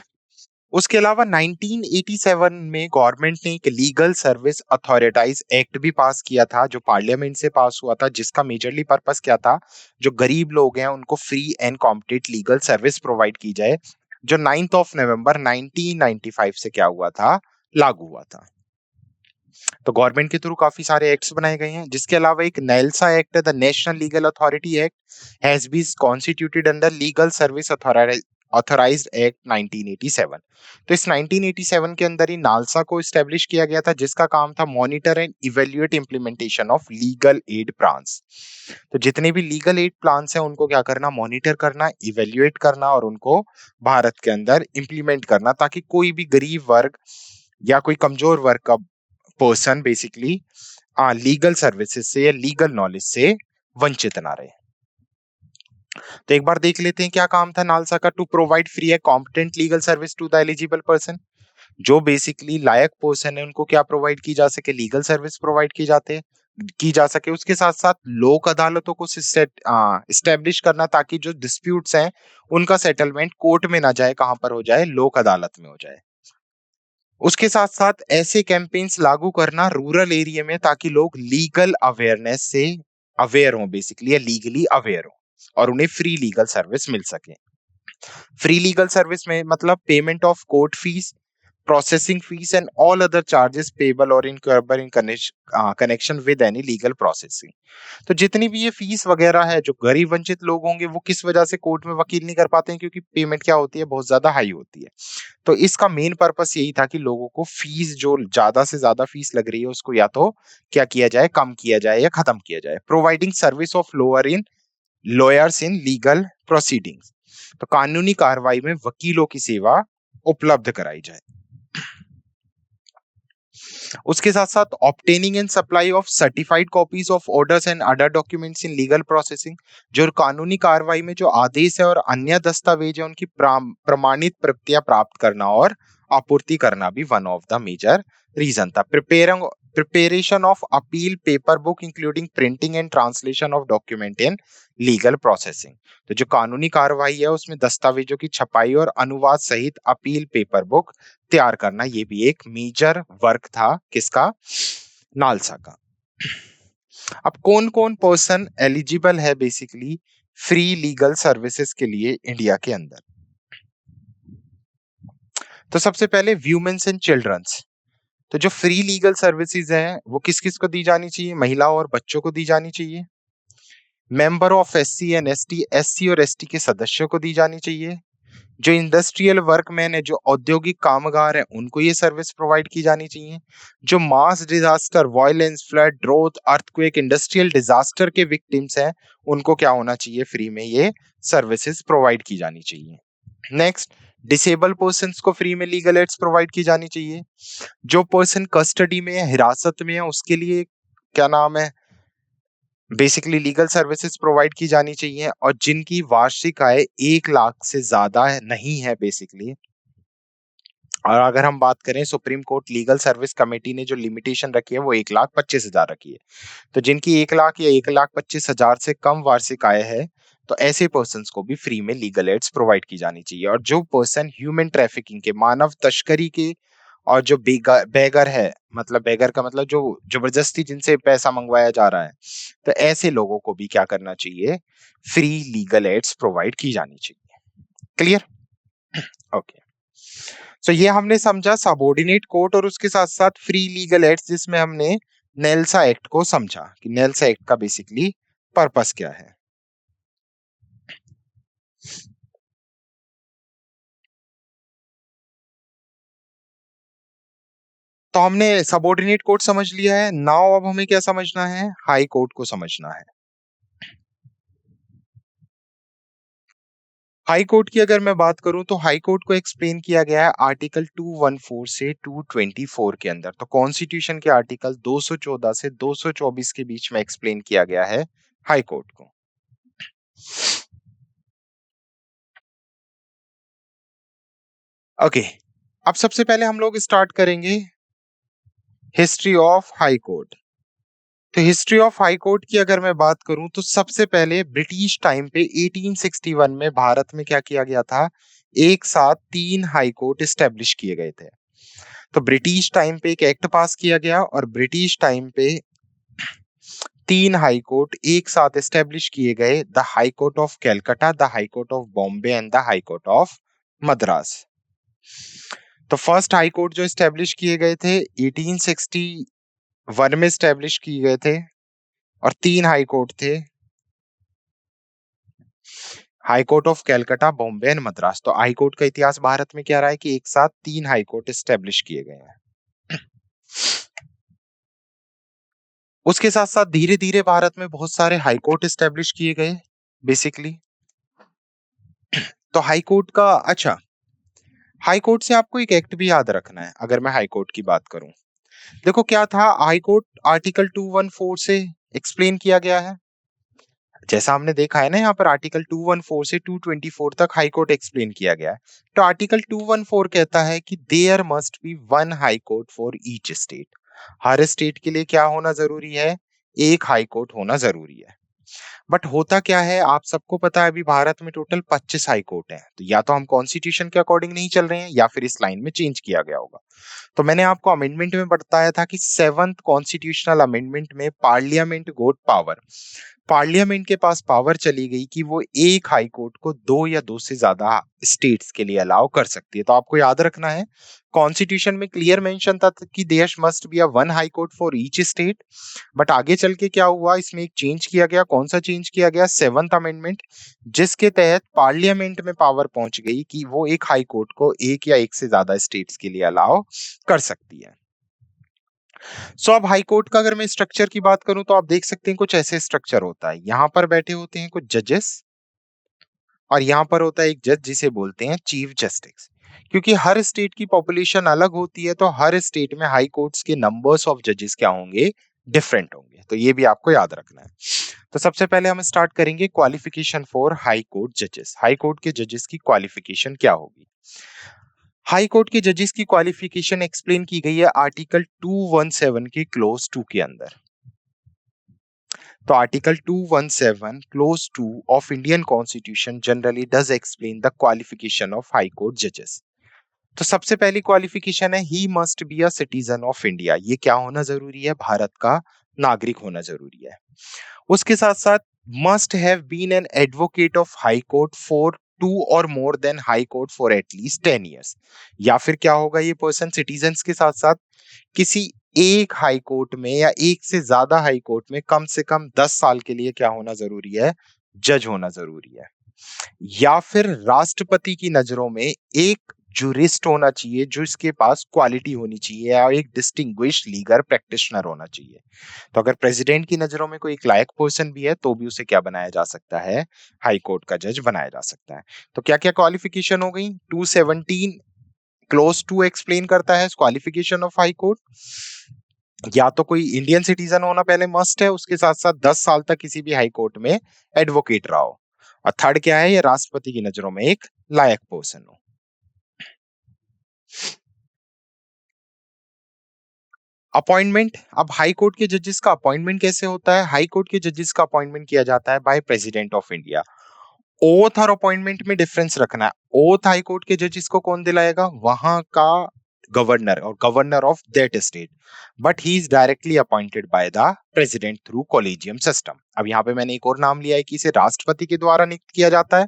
उसके अलावा 1987 में गवर्नमेंट ने एक लीगल सर्विस अथॉरिटाइज एक्ट भी पास किया था, जो पार्लियामेंट से पास हुआ था, जिसका मेजरली पर्पस क्या था, जो गरीब लोग हैं उनको free and competent legal service provide की जाए, जो 9 नवंबर 1995 से क्या हुआ था, लागू हुआ था। तो गवर्नमेंट के थ्रू काफी सारे एक्ट्स बनाए गए हैं, जिसके अलावा एक नेल्सा एक्ट है, the national legal authority act has been constituted under legal service authorised act 1987। तो इस 1987 के अंदर ही नालसा को एस्टेब्लिश किया गया था, जिसका काम था monitor and evaluate implementation of legal aid plans. तो जितने भी लीगल एड प्लान्स हैं उनको क्या करना, मॉनिटर करना, इवेल्युएट करना और उनको भारत के अंदर इंप्लीमेंट करना, ताकि कोई भी गरीब वर्ग या कोई कमजोर वर्ग का पर्सन बेसिकली लीगल सर्विसेज से या लीगल नॉलेज से वंचित ना रहे। तो एक बार देख लेते हैं क्या काम था नालसा का। टू प्रोवाइड फ्री है competent legal service to the eligible person, जो बेसिकली लायक पर्सन है उनको क्या प्रोवाइड की जा सके, लीगल सर्विस प्रोवाइड की जा सके। उसके साथ साथ लोक अदालतों को इस्टेब्लिश करना, ताकि जो डिस्प्यूट्स हैं उनका सेटलमेंट कोर्ट में ना जाए, कहां पर हो जाए, लोक अदालत में हो जाए। उसके साथ साथ ऐसे कैंपेन्स लागू करना रूरल एरिया में, ताकि लोग लीगल अवेयरनेस से अवेयर हों बेसिकली, या लीगली अवेयर हों और उन्हें फ्री लीगल सर्विस मिल सके। फ्री लीगल सर्विस में मतलब payment of court fees, processing fees and all other charges payable or incurable in connection with any legal processing। तो जितनी भी ये फीस वगैरह है, जो गरीब वंचित लोग होंगे वो किस वजह से कोर्ट में वकील नहीं कर पाते हैं, क्योंकि पेमेंट क्या होती है, बहुत ज्यादा हाई होती है। तो इसका मेन पर्पस यही था कि लोगों को फीस, जो ज्यादा से ज्यादा फीस लग रही है उसको या तो क्या किया जाए, कम किया जाए या खत्म किया जाए। Providing service of lawyers in legal proceedings, तो कानूनी कार्रवाई में वकीलों की सेवा उपलब्ध कराई जाए। उसके साथ साथ obtaining and supply of certified copies of orders and other documents in legal processing, जो कानूनी कार्रवाई में जो आदेश है और अन्य दस्तावेज है उनकी प्रमाणित प्रतियां प्राप्त करना और आपूर्ति करना भी one of the major reason था। Preparation of appeal paper book including printing and translation of document in legal processing, तो जो कानूनी कार्रवाई है उसमें दस्तावेजों की छपाई और अनुवाद सहित अपील पेपर बुक तैयार करना, ये भी एक मेजर वर्क था किसका, नालसा का। अब कौन कौन पर्सन एलिजिबल है बेसिकली फ्री लीगल सर्विसेज के लिए इंडिया के अंदर, तो सबसे पहले व्यूमेन्स एंड चिल्ड्रंस। तो जो फ्री लीगल सर्विसेज हैं वो किस किस को दी जानी चाहिए, महिला और बच्चों को दी जानी चाहिए। Member of SC and ST, SC और एसटी के सदस्यों को दी जानी चाहिए। जो इंडस्ट्रियल वर्कमैन है, जो औद्योगिक कामगार है, उनको ये सर्विस प्रोवाइड की जानी चाहिए। जो mass disaster, violence, flood, drought, earthquake, industrial disaster के विक्टिम्स हैं, उनको क्या होना चाहिए, फ्री में ये सर्विसेज प्रोवाइड की जानी चाहिए। नेक्स्ट, डिसेबल पर्सन्स को फ्री में लीगल एड्स प्रोवाइड की जानी चाहिए। जो पर्सन कस्टडी में है, हिरासत में है, उसके लिए क्या नाम है, बेसिकली लीगल सर्विसेज प्रोवाइड की जानी चाहिए। और जिनकी वार्षिक आय 1 लाख से ज्यादा नहीं है बेसिकली, और अगर हम बात करें supreme court legal service committee ने जो लिमिटेशन रखी है वो 1,25,000 रखी है। तो जिनकी 1 लाख या 1,25,000 से कम वार्षिक आय है, तो ऐसे पर्सन्स को भी फ्री में लीगल एड्स प्रोवाइड की जानी चाहिए। और जो पर्सन ह्यूमन ट्रैफिकिंग के, मानव तस्करी के, और जो बेगर है, मतलब बेगर का मतलब जो जबरदस्ती जिनसे पैसा मंगवाया जा रहा है, तो ऐसे लोगों को भी क्या करना चाहिए, फ्री लीगल एड्स प्रोवाइड की जानी चाहिए। क्लियर? ओके। सो ये हमने समझा सबऑर्डिनेट कोर्ट और उसके साथ साथ फ्री लीगल एड्स, जिसमें हमने नेल्सा एक्ट को समझा कि नेल्सा एक्ट का बेसिकली पर्पस क्या है। तो हमने सबऑर्डिनेट कोर्ट समझ लिया है। नाउ अब हमें क्या समझना है, हाई कोर्ट को समझना है। हाई कोर्ट की अगर मैं बात करूं तो हाई कोर्ट को एक्सप्लेन किया गया है आर्टिकल 214 से 224 के अंदर। तो कॉन्स्टिट्यूशन के आर्टिकल 214 से 224 के बीच में एक्सप्लेन किया गया है हाई कोर्ट को। ओके, अब सबसे पहले हम लोग स्टार्ट करेंगे हिस्ट्री ऑफ हाई कोर्ट। तो हिस्ट्री ऑफ हाई कोर्ट की अगर मैं बात करूं तो सबसे पहले ब्रिटिश टाइम पे 1861 में भारत में क्या किया गया था, एक साथ 3 हाई कोर्ट स्टेब्लिश किए गए थे। तो ब्रिटिश टाइम पे एक एक्ट पास किया गया और ब्रिटिश टाइम पे 3 हाई कोर्ट एक साथ एस्टेब्लिश किए गए, the high court of Calcutta, the high court of Bombay and the high court of Madras. तो फर्स्ट हाई कोर्ट जो एस्टेब्लिश किए गए थे 1861 में एस्टेब्लिश किए गए थे, और 3 हाई कोर्ट थे, high court of Calcutta, Bombay and Madras. तो हाई कोर्ट का इतिहास भारत में क्या रहा है कि एक साथ 3 हाई कोर्ट एस्टेब्लिश किए गए हैं। उसके साथ साथ धीरे धीरे भारत में बहुत सारे हाई कोर्ट एस्टेब्लिश किए गए बेसिकली। तो हाई कोर्ट का, अच्छा, हाई कोर्ट से आपको एक एक्ट भी याद रखना है अगर मैं हाई कोर्ट की बात करूं। देखो क्या था हाई कोर्ट, आर्टिकल 214 से एक्सप्लेन किया गया है। जैसा हमने देखा है ना, यहाँ पर आर्टिकल 214 से 224 तक हाई कोर्ट एक्सप्लेन किया गया है। तो आर्टिकल 214 कहता है कि there must be one high court for each state. हर स्टेट के लिए क्या होना जरूरी है, एक हाई कोर्ट होना जरूरी है। बट होता क्या है, आप सबको पता है अभी भारत में टोटल 25 हाई कोर्ट हैं। तो या तो हम कॉन्स्टिट्यूशन के अकॉर्डिंग नहीं चल रहे हैं या फिर इस लाइन में चेंज किया गया होगा। तो मैंने आपको अमेंडमेंट में बताया था कि 7th कॉन्स्टिट्यूशनल अमेंडमेंट में पार्लियामेंट गोट पावर, पार्लियामेंट के पास पावर चली गई कि वो एक हाई कोर्ट को दो या दो से ज्यादा स्टेट्स के लिए अलाउ कर सकती है। तो आपको याद रखना है, कॉन्स्टिट्यूशन में क्लियर मेंशन था कि there must be a one high court for each state. But आगे चल के क्या हुआ, इसमें एक चेंज किया गया। कौन सा चेंज किया गया, 7th अमेंडमेंट, जिसके तहत पार्लियामेंट में पावर पहुंच गई कि वो एक हाई कोर्ट को एक या एक से ज्यादा स्टेट्स के लिए अलाउ कर सकती है। सो अब हाई कोर्ट का अगर मैं स्ट्रक्चर की बात करूं तो आप देख सकते हैं कुछ ऐसे स्ट्रक्चर होता है। यहां पर बैठे होते हैं कुछ जजेस, और यहाँ पर होता है एक जज जिसे बोलते हैं चीफ जस्टिस। क्योंकि हर स्टेट की पॉपुलेशन अलग होती है, तो हर स्टेट में हाई कोर्ट्स के नंबर्स ऑफ जजेस क्या होंगे, डिफरेंट होंगे। तो ये भी आपको याद रखना है। तो सबसे पहले हम स्टार्ट करेंगे क्वालिफिकेशन फॉर हाई कोर्ट जजेस। हाई कोर्ट के जजेस की क्वालिफिकेशन क्या होगी। हाई कोर्ट के जजेस की क्वालिफिकेशन एक्सप्लेन की गई है आर्टिकल 217 के क्लोज 2 के अंदर। तो article 217 close 2 of Indian constitution generally does explain the qualification of high court जजेस। तो सबसे पहली क्वालिफिकेशन है he must be a citizen of India. ये क्या होना जरूरी है, भारत का नागरिक होना जरूरी है। उसके साथ साथ must have been an advocate of high court for 2 और more than high court for at least 10 years। या फिर क्या होगा, ये पर्सन सिटीजन्स के साथ साथ किसी एक हाई कोर्ट में या एक से ज्यादा हाई कोर्ट में कम से कम 10 साल के लिए क्या होना जरूरी है, जज होना जरूरी है। या फिर राष्ट्रपति की नजरों में एक जुरिस्ट होना चाहिए जो इसके पास क्वालिटी होनी चाहिए, या एक डिस्टिंग्विश्ड लीगल प्रैक्टिशनर होना चाहिए। तो अगर प्रेसिडेंट की नजरों में कोई एक लायक पर्सन भी है तो भी उसे क्या बनाया जा सकता है, हाई कोर्ट का जज बनाया जा सकता है। तो क्या क्या क्वालिफिकेशन हो गई, 217 क्लोज 2 एक्सप्लेन करता है क्वालिफिकेशन ऑफ हाई कोर्ट। या तो कोई इंडियन सिटीजन होना पहले मस्ट है, उसके साथ साथ 10 साल तक किसी भी हाई कोर्ट में एडवोकेट रहा हो, और थर्ड क्या है, ये राष्ट्रपति की नजरों में एक लायक पर्सन हो। अपॉइंटमेंट, अब हाई कोर्ट के जजेस का अपॉइंटमेंट कैसे होता है? हाई कोर्ट के जजेस का अपॉइंटमेंट किया जाता है by president of India. Oath और अपॉइंटमेंट में डिफरेंस रखना है। ओथ हाई कोर्ट के जजेस को कौन दिलाएगा? वहां का गवर्नर और governor of that state, but he is directly appointed by the president through collegium system. अब यहाँ पे मैंने एक और नाम लिया है कि इसे राष्ट्रपति के द्वारा नियुक्त किया जाता है,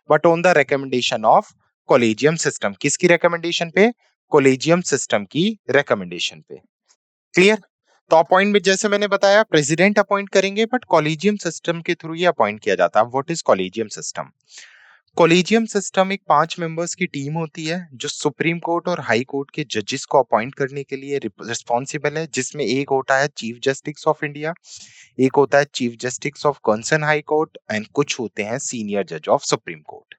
but on the recommendation of collegium system. किसकी रिकमेंडेशन पे? कॉलेजियम सिस्टम की रिकमेंडेशन पे। क्लियर? तो अपॉइंटमेंट जैसे मैंने बताया प्रेसिडेंट अपॉइंट करेंगे, बट कॉलेजियम सिस्टम के थ्रू ये अपॉइंट किया जाता है। What is collegium system? Collegium system एक 5 मेंबर्स की टीम होती है जो सुप्रीम कोर्ट और हाई कोर्ट के जजेस को अपॉइंट करने के लिए रिस्पॉन्सिबल है, जिसमें एक होता है चीफ जस्टिस ऑफ इंडिया, एक होता है chief justice of concern high court and कुछ होते हैं सीनियर जज ऑफ सुप्रीम कोर्ट।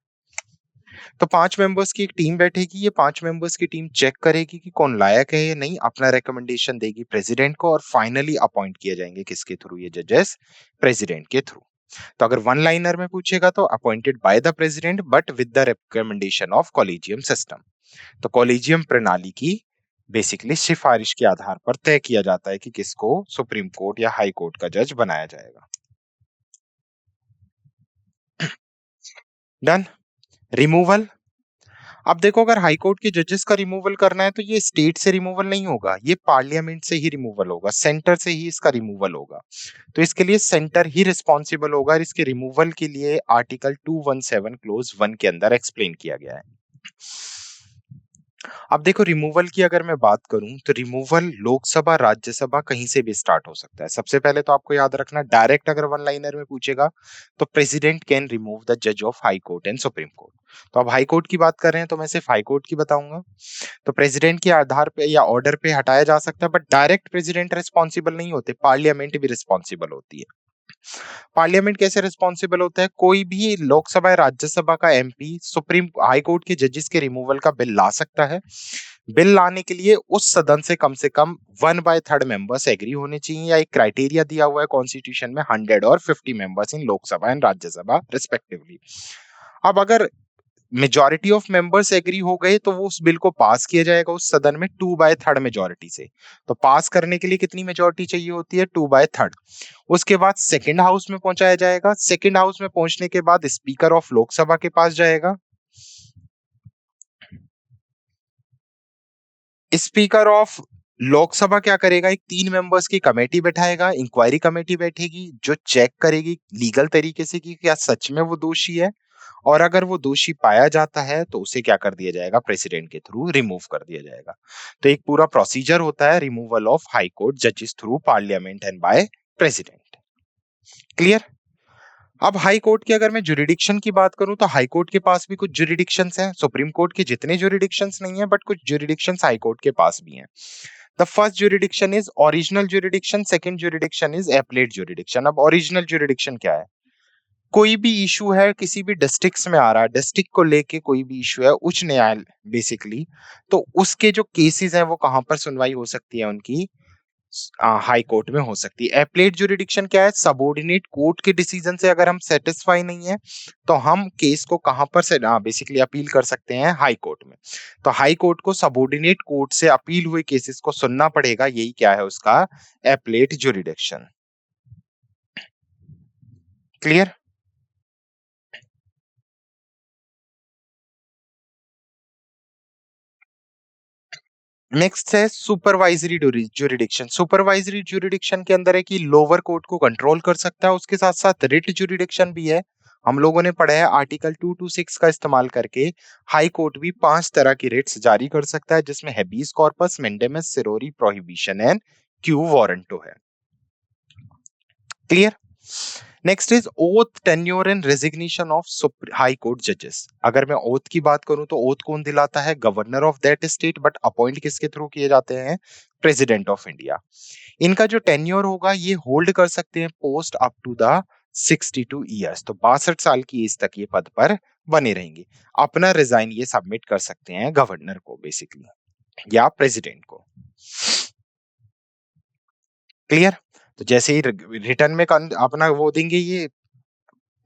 तो 5 मेंबर्स की एक टीम बैठेगी, ये 5 मेंबर्स की टीम चेक करेगी कि कौन लायक है या नहीं, अपना रिकमेंडेशन देगी प्रेसिडेंट को और फाइनली अपॉइंट किए जाएंगे किसके थ्रू? ये जजेस प्रेसिडेंट के थ्रू। तो अगर वन लाइनर में पूछेगा तो appointed by the president but with the recommendation of collegium system. तो कॉलेजियम प्रणाली की बेसिकली सिफारिश के आधार पर तय किया जाता है कि किसको सुप्रीम कोर्ट या हाई कोर्ट का जज बनाया जाएगा। डन। रिमूवल। अब देखो, अगर हाई कोर्ट के जजेस का रिमूवल करना है तो ये स्टेट से रिमूवल नहीं होगा, ये पार्लियामेंट से ही रिमूवल होगा, सेंटर से ही इसका रिमूवल होगा। तो इसके लिए सेंटर ही रिस्पॉन्सिबल होगा और इसके रिमूवल के लिए आर्टिकल 217 क्लोज 1 के अंदर एक्सप्लेन किया गया है। अब देखो, रिमूवल की अगर मैं बात करूं तो रिमूवल लोकसभा राज्यसभा कहीं से भी स्टार्ट हो सकता है। सबसे पहले तो आपको याद रखना, डायरेक्ट अगर वन लाइनर में पूछेगा तो प्रेसिडेंट कैन रिमूव द जज of high court and supreme court. तो अब हाई कोर्ट की बात कर रहे हैं तो मैं सिर्फ हाई कोर्ट की बताऊंगा। तो प्रेसिडेंट के आधार पे या ऑर्डर पे हटाया जा सकता है, बट डायरेक्ट प्रेसिडेंट रिस्पॉन्सिबल नहीं होते, पार्लियामेंट भी रिस्पॉन्सिबल होती है। पार्लियामेंट कैसे रिस्पॉन्सिबल होता है? कोई भी लोकसभा या राज्यसभा का एमपी सुप्रीम हाई कोर्ट के जजेस के रिमूवल का बिल ला सकता है। बिल लाने के लिए उस सदन से कम 1/3 मेंबर्स एग्री होने चाहिए, या एक क्राइटेरिया दिया हुआ है कॉन्स्टिट्यूशन में 100 और 50 members in Lok Sabha and Rajya Sabha respectively. अब अगर मेजॉरिटी ऑफ मेंबर्स एग्री हो गए तो वो उस बिल को पास किया जाएगा उस सदन में 2/3 मेजॉरिटी से। तो पास करने के लिए कितनी मेजॉरिटी चाहिए होती है? 2/3। उसके बाद सेकंड हाउस में पहुंचाया जाएगा, सेकंड हाउस में पहुंचने के बाद स्पीकर ऑफ लोकसभा के पास जाएगा। स्पीकर ऑफ लोकसभा क्या करेगा? एक 3 मेंबर्स की कमेटी बैठाएगा, इंक्वायरी कमेटी बैठेगी जो चेक करेगी लीगल तरीके से कि क्या सच में वो दोषी है, और अगर वो दोषी पाया जाता है तो उसे क्या कर दिया जाएगा? प्रेसिडेंट के थ्रू रिमूव कर दिया जाएगा। तो एक पूरा प्रोसीजर होता है रिमूवल ऑफ हाई कोर्ट जजेस through parliament and by president. Clear? अब हाई कोर्ट की अगर मैं जुरिडिक्शन की बात करूं तो हाई कोर्ट के पास भी कुछ जुरिडिक्शंस हैं। सुप्रीम कोर्ट के जितने जुरिडिक्शंस नहीं है, बट कुछ जुरिडिक्शंस हाई कोर्ट के पास भी हैं। The first jurisdiction is original jurisdiction, second jurisdiction is appellate jurisdiction. अब ओरिजिनल जुरिडिक्शन क्या है? कोई भी इशू है किसी भी डिस्ट्रिक्ट्स में आ रहा है, डिस्ट्रिक्ट को लेके कोई भी इशू है उच्च न्यायालय बेसिकली, तो उसके जो केसेस हैं वो कहां पर सुनवाई हो सकती है? उनकी हाई कोर्ट में हो सकती है। एपलेट जुरिडिक्शन क्या है? सबऑर्डिनेट कोर्ट के डिसीजन से अगर हम सेटिस्फाई नहीं है तो हम केस को कहां पर से बेसिकली अपील कर सकते हैं? हाई कोर्ट में। तो हाई कोर्ट को सबऑर्डिनेट कोर्ट से अपील हुए केसेस को सुनना पड़ेगा, यही क्या है उसका? Appellate jurisdiction. क्लियर? नेक्स्ट है सुपरवाइजरी जुरिडिक्शन। सुपरवाइजरी जुरिडिक्शन के अंदर है कि लोअर कोर्ट को कंट्रोल कर सकता है, उसके साथ साथ रिट जुरिडिक्शन भी है। हम लोगों ने पढ़ा है आर्टिकल 226 का इस्तेमाल करके हाई कोर्ट भी 5 तरह की रिट्स जारी कर सकता है, जिसमें habeas corpus, mandamus, certiorari, prohibition and quo warranto है। Clear? Next is oath, tenure and resignation of high court जजेस। अगर मैं ओथ की बात करूं तो ओथ कौन दिलाता है? Governor of that state, but appoint किसके थ्रू किए जाते हैं? President of India. इनका जो टेन्योर होगा ये होल्ड कर सकते हैं post up to the 62 years. तो 62 साल की एज तक ये पद पर बने रहेंगे। अपना रिजाइन ये सबमिट कर सकते हैं गवर्नर को बेसिकली या प्रेसिडेंट को। क्लियर? तो जैसे ही रिटर्न में अपना वो देंगे ये,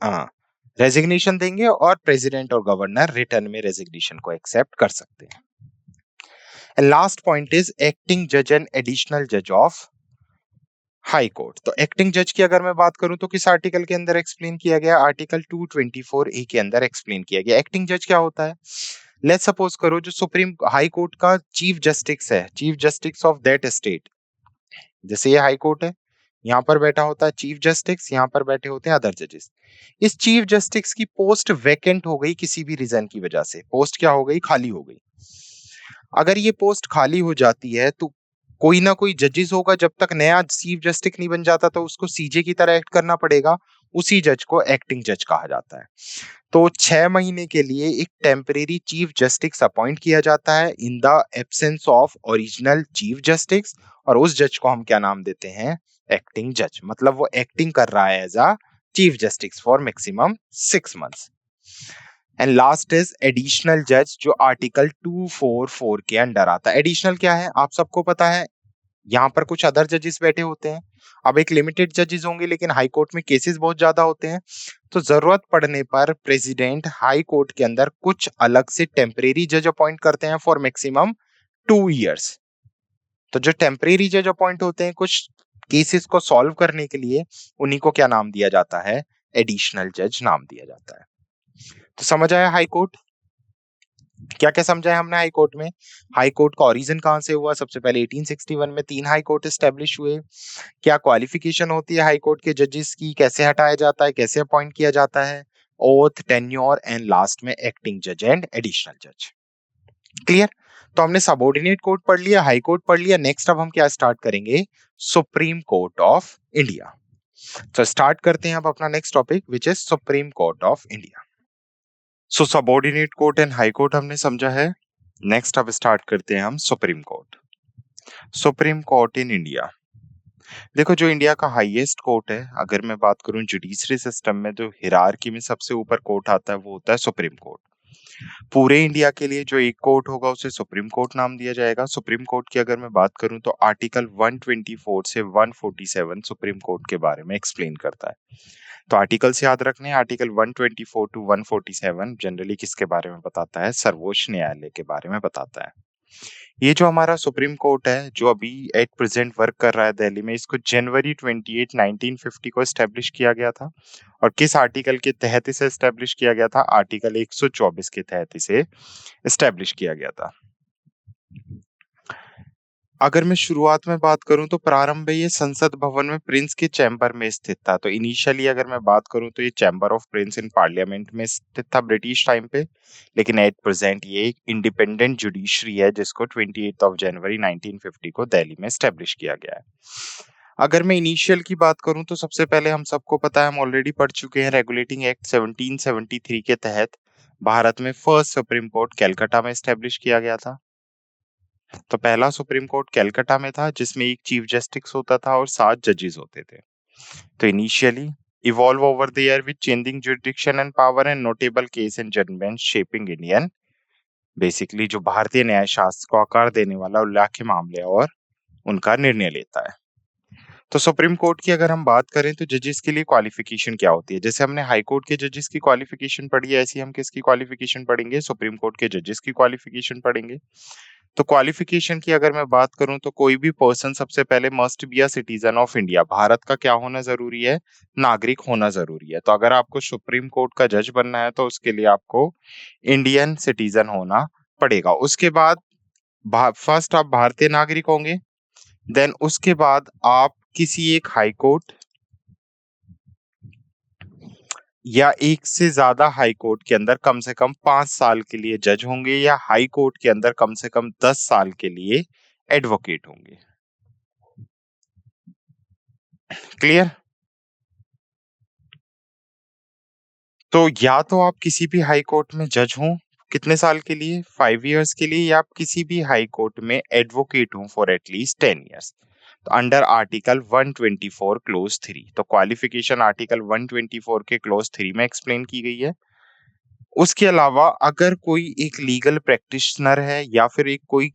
हाँ, रेजिग्नेशन देंगे और प्रेसिडेंट और गवर्नर रिटर्न में रेजिग्नेशन को एक्सेप्ट कर सकते हैं। And last point is acting जज एंड एडिशनल जज ऑफ हाई कोर्ट। तो एक्टिंग जज की अगर मैं बात करूं तो किस आर्टिकल के अंदर एक्सप्लेन किया गया? आर्टिकल 224 ए के अंदर एक्सप्लेन किया गया। एक्टिंग जज क्या होता है? लेट्स सपोज करो जो सुप्रीम हाई कोर्ट का चीफ जस्टिस है, chief justice of that state, जैसे ये हाई कोर्ट है, यहाँ पर बैठा होता है चीफ जस्टिस, यहाँ पर बैठे होते हैं अदर जजेस। इस चीफ जस्टिस की पोस्ट वैकेंट हो गई किसी भी रीजन की वजह से, पोस्ट क्या हो गई? खाली हो गई। अगर ये पोस्ट खाली हो जाती है तो कोई ना कोई जजेस होगा, जब तक नया चीफ जस्टिस नहीं बन जाता तो उसको सीजे की तरह एक्ट करना पड़ेगा। उसी जज को एक्टिंग जज कहा जाता है। तो 6 महीने के लिए एक टेम्परेरी चीफ जस्टिस अपॉइंट किया जाता है in the absence of original chief justice, और उस जज को हम क्या नाम देते हैं? एक्टिंग जज। मतलब वो एक्टिंग कर रहा है as a chief justice for maximum 6 months. And last is additional जज, जो आर्टिकल 244 के अंडर आता है। एडिशनल क्या है आप सबको पता है, यहाँ पर कुछ अदर जजेस बैठे होते हैं। अब एक लिमिटेड जजेस होंगे, लेकिन हाई कोर्ट में केसेस बहुत ज्यादा होते हैं, तो जरूरत पड़ने पर प्रेसिडेंट हाई कोर्ट के अंदर कुछ अलग से टेम्परेरी जज अपॉइंट करते हैं फॉर मैक्सिमम 2 इयर्स। तो जो टेम्परेरी जज अपॉइंट होते हैं कुछ केसेस को सॉल्व करने के लिए, उन्हीं को क्या नाम दिया जाता है? एडिशनल जज नाम दिया जाता है। तो समझ आया हाई कोर्ट? क्या क्या समझा है हमने हाई कोर्ट में? हाई कोर्ट का ओरिजिन कहां से हुआ? सबसे पहले 1861 में 3 हाई कोर्ट एस्टेब्लिश हुए। क्या क्वालिफिकेशन होती है हाई कोर्ट के जजेस की? कैसे हटाया जाता है? कैसे अपॉइंट किया जाता है? ओथ, टेन्योर एंड लास्ट में एक्टिंग जज एंड एडिशनल जज। क्लियर? तो हमने सबऑर्डिनेट कोर्ट पढ़ लिया, हाई कोर्ट पढ़ लिया। नेक्स्ट अब हम क्या स्टार्ट करेंगे? Supreme court of India. तो स्टार्ट करते हैं अब अपना next topic which is supreme court of India. So subordinate court and high court हमने समझा है। नेक्स्ट अब स्टार्ट करते हैं हम supreme court. Supreme court in India. देखो जो इंडिया का हाईएस्ट कोर्ट है, अगर मैं बात करूं जुडिशरी सिस्टम में, जो हिरार्की में सबसे ऊपर कोर्ट आता है वो होता है सुप्रीम कोर्ट। पूरे इंडिया के लिए जो एक कोर्ट होगा उसे सुप्रीम कोर्ट नाम दिया जाएगा। सुप्रीम कोर्ट की अगर मैं बात करूं तो आर्टिकल 124 से 147 सुप्रीम कोर्ट के बारे में एक्सप्लेन करता है। तो आर्टिकल्स याद रखने हैं। आर्टिकल 124 टू 147 जनरली किसके बारे में बताता है? सर्वोच्च न्यायालय के बारे में बताता है। ये जो हमारा सुप्रीम कोर्ट है, जो अभी एट प्रेजेंट वर्क कर रहा है दिल्ली में, इसको जनवरी 28 1950 को एस्टेब्लिश किया गया था। और किस आर्टिकल के तहत इसे एस्टेब्लिश किया गया था? आर्टिकल 124 के तहत इसे एस्टेब्लिश किया गया था। अगर मैं शुरुआत में बात करूं तो प्रारंभ में ये संसद भवन में प्रिंस के चैम्बर में स्थित था। तो इनिशियली अगर मैं बात करूं तो ये chamber of Prince in parliament में स्थित था ब्रिटिश टाइम पे। लेकिन एट प्रेजेंट ये एक इंडिपेंडेंट जुडिशरी है, जिसको 28 जनवरी 1950 को दिल्ली में स्टैब्लिश किया गया है। अगर मैं इनिशियल की बात करूं तो सबसे पहले हम सबको पता है, हम ऑलरेडी पढ़ चुके हैं, रेगुलेटिंग एक्ट 1773 के तहत भारत में फर्स्ट सुप्रीम कोर्ट कैलकाटा में स्टैब्लिश किया गया था। तो पहला सुप्रीम कोर्ट कैलकाटा में था, जिसमें एक चीफ जस्टिस होता था और 7 जजेस होते थे। तो initially evolve over the year with changing jurisdiction and power and notable case and judgement shaping Indian, basically जो भारतीय न्याय शास्त्र को आकार देने वाला उल्लेख्य मामले और उनका निर्णय लेता है। तो सुप्रीम कोर्ट की अगर हम बात करें तो जजेस के लिए क्वालिफिकेशन क्या होती है? जैसे हमने हाई कोर्ट के जजेस की क्वालिफिकेशन पढ़ी है, ऐसी हम किसकी क्वालिफिकेशन पढ़ेंगे? सुप्रीम कोर्ट के जजेस की क्वालिफिकेशन पढ़ेंगे। तो क्वालिफिकेशन की अगर मैं बात करूं तो कोई भी पर्सन सबसे पहले must be a citizen of India. Bharat का क्या होना जरूरी है? नागरिक होना जरूरी है। तो अगर आपको सुप्रीम कोर्ट का जज बनना है तो उसके लिए आपको इंडियन सिटीजन होना पड़ेगा। उसके बाद फर्स्ट आप भारतीय नागरिक होंगे, देन उसके बाद आप किसी एक हाई कोर्ट या एक से ज्यादा हाई कोर्ट के अंदर कम से कम 5 साल के लिए जज होंगे, या हाई कोर्ट के अंदर कम से कम 10 साल के लिए एडवोकेट होंगे। क्लियर? तो या तो आप किसी भी हाई कोर्ट में जज हों, कितने साल के लिए? 5 इयर्स के लिए, या आप किसी भी हाई कोर्ट में एडवोकेट हों फॉर एटलीस्ट 10 इयर्स। तो अंडर आर्टिकल 124 क्लोज 3, तो क्वालिफिकेशन आर्टिकल 124 के क्लोज 3 में एक्सप्लेन की गई है। उसके अलावा अगर कोई एक लीगल प्रैक्टिशनर है या फिर एक कोई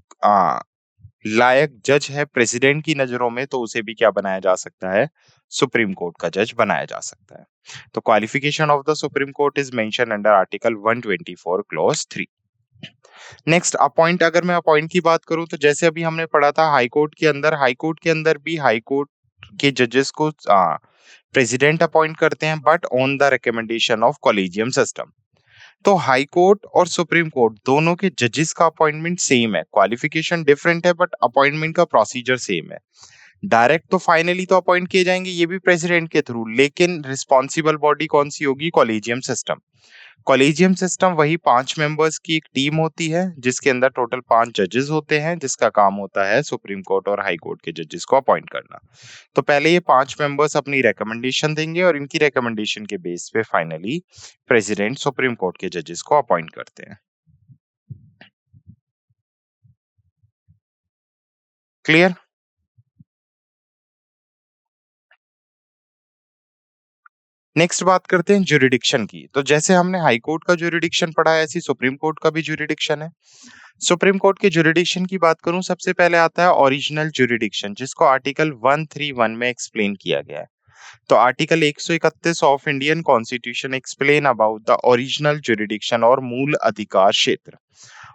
लायक जज है प्रेसिडेंट की नजरों में, तो उसे भी क्या बनाया जा सकता है? सुप्रीम कोर्ट का जज बनाया जा सकता है। तो qualification of the supreme court is mention under article 124 clause 3। Next appoint, अगर मैं अपॉइंट की बात करूं तो जैसे अभी हमने पढ़ा था हाई कोर्ट के अंदर भी हाई कोर्ट के जजेस को प्रेसिडेंट अपॉइंट करते हैं, but on the recommendation of collegium system. तो हाई कोर्ट और सुप्रीम कोर्ट दोनों के जजेस का अपॉइंटमेंट सेम है, क्वालिफिकेशन डिफरेंट है बट अपॉइंटमेंट का प्रोसीजर सेम है। डायरेक्ट तो फाइनली तो अपॉइंट किए जाएंगे ये भी प्रेसिडेंट के थ्रू, लेकिन रिस्पॉन्सिबल बॉडी कौन सी होगी? Collegium system. कॉलेजियम सिस्टम वही 5 मेंबर्स की एक टीम होती है जिसके अंदर टोटल 5 जजेस होते हैं, जिसका काम होता है सुप्रीम कोर्ट और हाई कोर्ट के जजेस को अपॉइंट करना। तो पहले ये 5 मेंबर्स अपनी रिकमेंडेशन देंगे और इनकी रिकमेंडेशन के बेस पे फाइनली प्रेसिडेंट सुप्रीम कोर्ट के जजेस को अपॉइंट करते हैं। क्लियर? नेक्स्ट बात करते हैं ज्यूरिडिक्शन की। तो जैसे हमने हाई कोर्ट का ज्यूरिडिक्शन पढ़ा है, ऐसी सुप्रीम कोर्ट का भी ज्यूरिडिक्शन है। सुप्रीम कोर्ट के ज्यूरिडिक्शन की बात करूं, सबसे पहले आता है ओरिजिनल ज्यूरिडिक्शन, जिसको आर्टिकल 131 में एक्सप्लेन किया गया है। तो article 131 of Indian constitution explain about the original jurisdiction और मूल अधिकार क्षेत्र।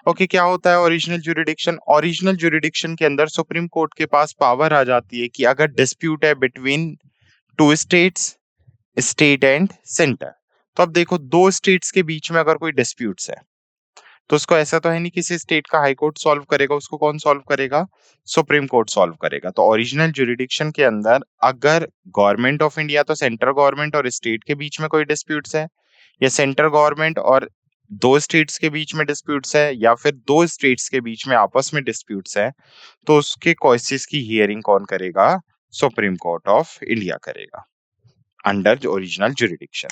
ओके, क्या होता है ओरिजिनल ज्यूरिडिक्शन? ओरिजिनल ज्यूरिडिक्शन के अंदर सुप्रीम कोर्ट के पास पावर आ जाती है कि अगर डिस्प्यूट है between two states, state and centre. तो अब देखो, दो स्टेट्स के बीच में अगर कोई डिस्प्यूट्स है तो उसको ऐसा तो है नहीं किसी स्टेट का हाई कोर्ट सॉल्व करेगा, उसको कौन सॉल्व करेगा? सुप्रीम कोर्ट सॉल्व करेगा। तो ओरिजिनल ज्यूरिडिक्शन के अंदर अगर गवर्नमेंट ऑफ इंडिया, तो सेंट्रल गवर्नमेंट और स्टेट के बीच में कोई डिस्प्यूट्स है, या सेंट्रल गवर्नमेंट और दो स्टेट्स के बीच में डिस्प्यूट्स है, या फिर दो स्टेट्स के बीच में आपस में डिस्प्यूट्स है, तो उसके केसेस की हियरिंग कौन करेगा? सुप्रीम कोर्ट ऑफ इंडिया करेगा under original jurisdiction.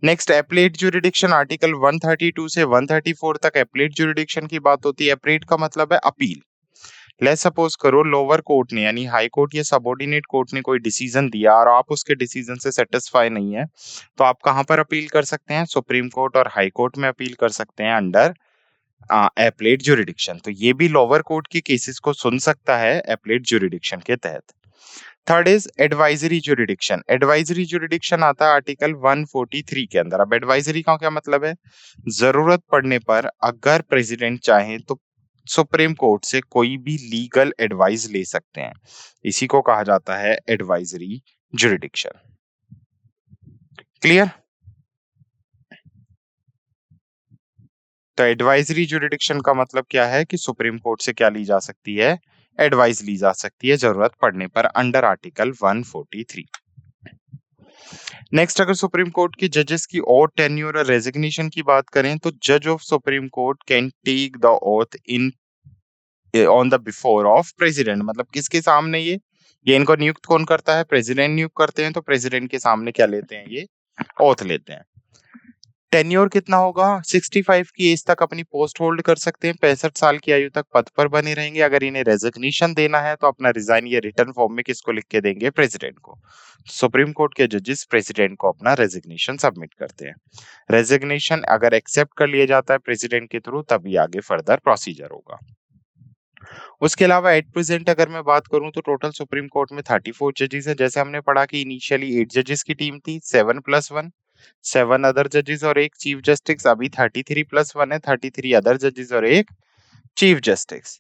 Next applet jurisdiction, article 132 से 134 तक एप्लेट ज्यूरिडिक्शन की बात होती है। एप्लेट का मतलब है अपील। लेट्स सपोज करो लोअर कोर्ट ने यानी हाई कोर्ट या सबऑर्डिनेट कोर्ट ने कोई डिसीजन दिया और आप उसके डिसीजन से सेटिस्फाई नहीं है, तो आप कहां पर अपील कर सकते हैं? सुप्रीम कोर्ट और हाई कोर्ट में अपील कर सकते हैं अंडर एप्लेट ज्यूरिडिक्शन। तो ये भी लोअर कोर्ट की केसेस को सुन सकता है एप्लेट ज्यूरिडिक्शन के तहत। Third is advisory jurisdiction. Advisory jurisdiction आता है आर्टिकल 143 के अंदर। अब एडवाइजरी का क्या मतलब है? जरूरत पड़ने पर अगर प्रेसिडेंट चाहे तो सुप्रीम कोर्ट से कोई भी लीगल एडवाइस ले सकते हैं, इसी को कहा जाता है एडवाइजरी ज्यूरिडिक्शन। क्लियर? तो एडवाइजरी ज्यूरिडिक्शन का मतलब क्या है कि सुप्रीम कोर्ट से क्या ली जा सकती है? एडवाइस ली जा सकती है जरूरत पड़ने पर अंडर आर्टिकल 143। नेक्स्ट, अगर सुप्रीम कोर्ट के जजेस की ओथ, टेन्योर और रेजिग्नेशन की बात करें तो जज of supreme court can take the oath in on the before of president. मतलब किसके सामने? ये इनको नियुक्त कौन करता है? प्रेसिडेंट नियुक्त करते हैं। तो प्रेसिडेंट के सामने क्या लेते हैं? ये ओथ लेते हैं। टेन्योर कितना होगा? 65 की एज तक अपनी पोस्ट होल्ड कर सकते हैं, 65 साल की आयु तक पद पर बने रहेंगे। अगर इन्हें रेजिग्नेशन देना है तो अपना रिजाइन ये रिटर्न फॉर्म में किसको लिख के देंगे? प्रेसिडेंट को। सुप्रीम कोर्ट के जजेस प्रेसिडेंट को अपना रेजिग्नेशन सबमिट करते हैं। रेजिग्नेशन अगर एक्सेप्ट कर लिया जाता है प्रेसिडेंट के थ्रू, तभी आगे फर्दर प्रोसीजर होगा। उसके अलावा एट प्रेजेंट अगर मैं बात करूं तो टोटल सुप्रीम कोर्ट में 34 जजेस है। जैसे हमने पढ़ा कि इनिशियली 8 जजेस की टीम थी, 7+1, 7 अदर जजेस और एक चीफ जस्टिस। अभी 33+1 है, 33 अदर जजेस और एक चीफ जस्टिस।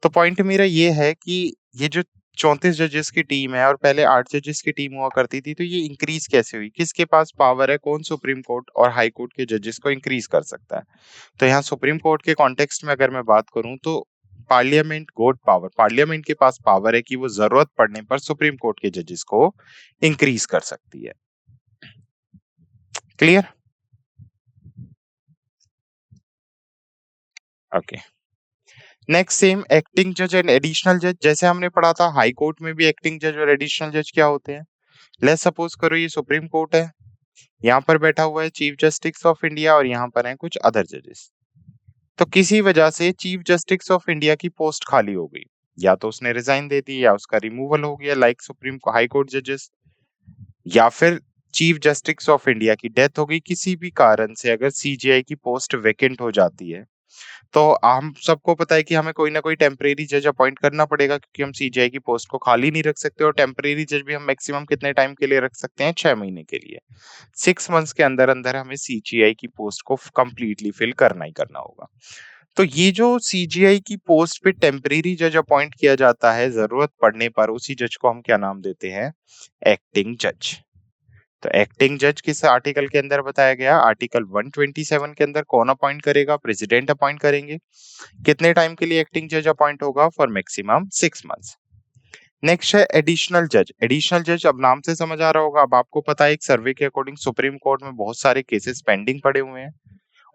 तो पॉइंट मेरा ये है कि ये जो 34 जजेस की टीम है और पहले 8 जजेस की टीम हुआ करती थी, तो ये इंक्रीज कैसे हुई? किसके पास पावर है? कौन सुप्रीम कोर्ट और हाई कोर्ट के जजेस को इंक्रीज कर सकता है? तो यहाँ सुप्रीम कोर्ट के कॉन्टेक्स्ट में अगर मैं बात करूं तो पार्लियामेंट गोट पावर, पार्लियामेंट के पास पावर है कि वो जरूरत पड़ने पर सुप्रीम कोर्ट के जजेस को इंक्रीज कर सकती है। Clear? Okay. Next same acting जज एंड एडिशनल जज। जैसे हमने पढ़ा था हाई कोर्ट में भी एक्टिंग जज और एडिशनल जज क्या होते हैं। लेट्स सपोज करो ये सुप्रीम कोर्ट है, यहाँ पर बैठा हुआ है चीफ जस्टिस ऑफ इंडिया और यहाँ पर है कुछ अदर जजेस। तो किसी वजह से चीफ जस्टिस ऑफ इंडिया की पोस्ट खाली हो गई, या तो उसने रिजाइन दे दी या उसका रिमूवल हो गया लाइक सुप्रीम हाई कोर्ट जजेस, या फिर चीफ जस्टिस ऑफ इंडिया की डेथ हो गई। किसी भी कारण से अगर सीजीआई की पोस्ट वेकेंट हो जाती है तो हम सबको पता है कि हमें कोई ना कोई टेम्परेरी जज अपॉइंट करना पड़ेगा, क्योंकि हम सीजीआई की पोस्ट को खाली नहीं रख सकते। और टेम्परेरी जज भी हम मैक्सिमम कितने टाइम के लिए रख सकते हैं? 6 महीने के लिए। 6 मंथ्स के अंदर अंदर हमें सीजीआई की पोस्ट को कंप्लीटली फिल करना ही करना होगा। तो ये जो सीजीआई की पोस्ट पे टेम्परेरी जज अपॉइंट किया जाता है जरूरत पड़ने पर, उसी जज को हम क्या नाम देते हैं? एक्टिंग जज। तो एक्टिंग जज किस आर्टिकल के अंदर बताया गया? आर्टिकल 127 के अंदर। कौन अपॉइंट करेगा? प्रेसिडेंट अपॉइंट करेंगे। कितने टाइम के लिए एक्टिंग जज अपॉइंट होगा? For maximum 6 months. नेक्स्ट है एडिशनल जज। एडिशनल जज, अब नाम से समझ आ रहा होगा, अब आपको पता है एक सर्वे के अकॉर्डिंग सुप्रीम कोर्ट में बहुत सारे केसेस पेंडिंग पड़े हुए हैं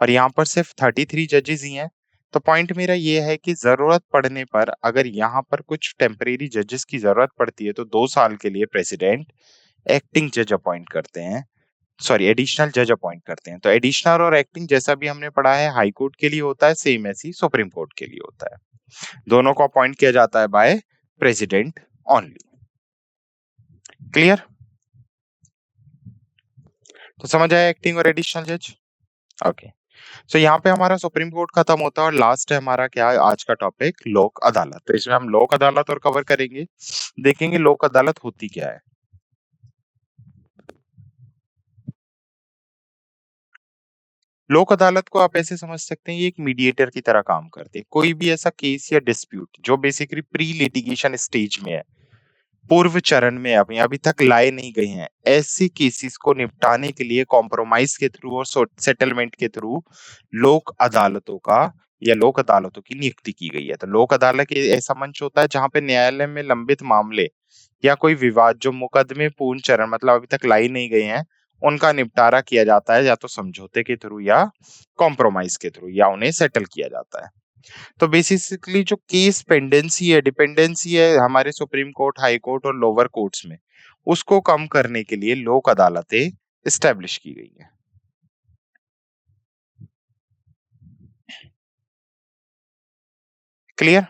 और यहाँ पर सिर्फ 33 जजेस ही हैं। तो पॉइंट मेरा ये है कि जरूरत पड़ने पर अगर यहाँ पर कुछ टेम्परेरी जजेस की जरूरत पड़ती है तो 2 साल के लिए प्रेसिडेंट एक्टिंग जज अपॉइंट करते हैं, सॉरी एडिशनल जज अपॉइंट करते हैं। तो एडिशनल और एक्टिंग जैसा भी हमने पढ़ा है हाई कोर्ट के लिए होता है, सेम ऐसी सुप्रीम कोर्ट के लिए होता है। दोनों को अपॉइंट किया जाता है बाय प्रेसिडेंट ओनली। क्लियर? तो समझ आया एक्टिंग और एडिशनल जज? ओके। सो यहाँ पे हमारा सुप्रीम कोर्ट खत्म होता है और लास्ट है हमारा क्या है आज का टॉपिक? लोक अदालत। तो इसमें हम लोक अदालत और कवर करेंगे, देखेंगे लोक अदालत होती क्या है। लोक अदालत को आप ऐसे समझ सकते हैं, ये एक मीडिएटर की तरह काम करते हैं। कोई भी ऐसा केस या डिस्प्यूट जो बेसिकली प्री लिटिगेशन स्टेज में है, पूर्व चरण में अभी तक लाए नहीं गए हैं, ऐसी केसेस को निपटाने के लिए कॉम्प्रोमाइज के थ्रू और सेटलमेंट के थ्रू लोक अदालतों का या लोक अदालतों की नियुक्ति की गई है। तो लोक अदालत एक ऐसा मंच होता है जहां पे न्यायालय में लंबित मामले या कोई विवाद जो मुकदमे पूर्ण चरण मतलब अभी तक लाई नहीं गए हैं, उनका निपटारा किया जाता है या तो समझौते के थ्रू या कॉम्प्रोमाइज के थ्रू, या उन्हें सेटल किया जाता है। तो बेसिकली जो केस पेंडेंसी है, डिपेंडेंसी है हमारे सुप्रीम कोर्ट, हाई कोर्ट और लोअर कोर्ट्स में, उसको कम करने के लिए लोक अदालतें इस्टेब्लिश की गई है। क्लियर?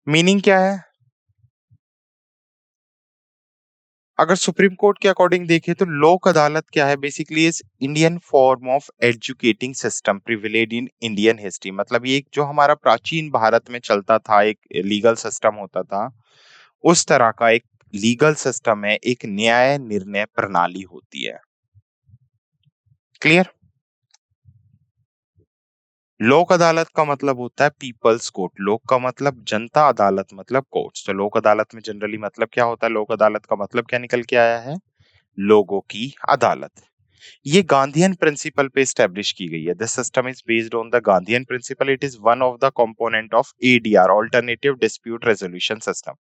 मीनिंग क्या है? अगर सुप्रीम कोर्ट के अकॉर्डिंग देखें तो लोक अदालत क्या है? Basically is Indian form of educating system privilege in Indian history. मतलब ये एक जो हमारा प्राचीन भारत में चलता था एक लीगल सिस्टम होता था, उस तरह का एक लीगल सिस्टम है, एक न्याय निर्णय प्रणाली होती है। क्लियर? लोक अदालत का मतलब होता है पीपल्स कोर्ट। लोक का मतलब जनता, अदालत मतलब कोर्ट्स। तो लोक अदालत में जनरली मतलब क्या होता है? लोक अदालत का मतलब क्या निकल के आया है? लोगों की अदालत। ये गांधीयन प्रिंसिपल पे स्टैब्लिश की गई है। This system is based on the Gandhian principle. It is one of the component of ADR, alternative dispute resolution system.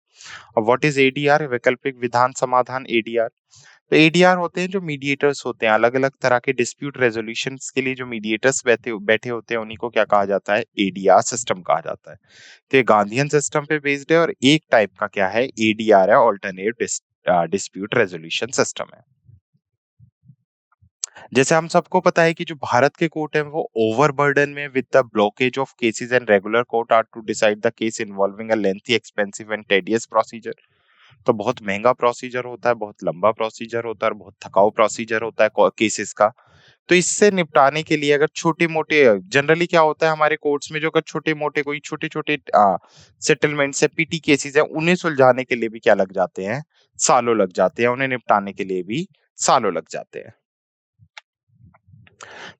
अब व्हाट इज एडीआर? वैकल्पिक विधान समाधान, एडीआर। तो एडीआर होते हैं जो मीडिएटर्स होते हैं, अलग अलग तरह के डिस्प्यूट रेजोल्यूशन के लिए जो मीडिएटर्स बैठे बैठे होते हैं, उन्हीं को क्या कहा जाता है? एडीआर सिस्टम कहा जाता है। तो ये गांधीयन सिस्टम पे बेस्ड है और एक टाइप का क्या है? एडीआर है, ऑल्टरनेटिव डिस्प्यूट रेजोल्यूशन सिस्टम है। जैसे हम सबको पता है कि जो भारत के कोर्ट है वो ओवरबर्डन में with the blockage of cases and regular court are to decide the case involving a lengthy, expensive and tedious procedure. तो बहुत महंगा प्रोसीजर होता है, बहुत लंबा प्रोसीजर होता है और बहुत थकाऊ प्रोसीजर होता है केसेस का। तो इससे निपटाने के लिए अगर छोटे मोटे, जनरली क्या होता है हमारे कोर्ट्स में, जो अगर छोटे मोटे कोई छोटे छोटे सेटलमेंट्स है, पीटी केसेस है, उन्हें सुलझाने के लिए भी क्या लग जाते हैं? सालों लग जाते हैं। उन्हें निपटाने के लिए भी सालों लग जाते हैं।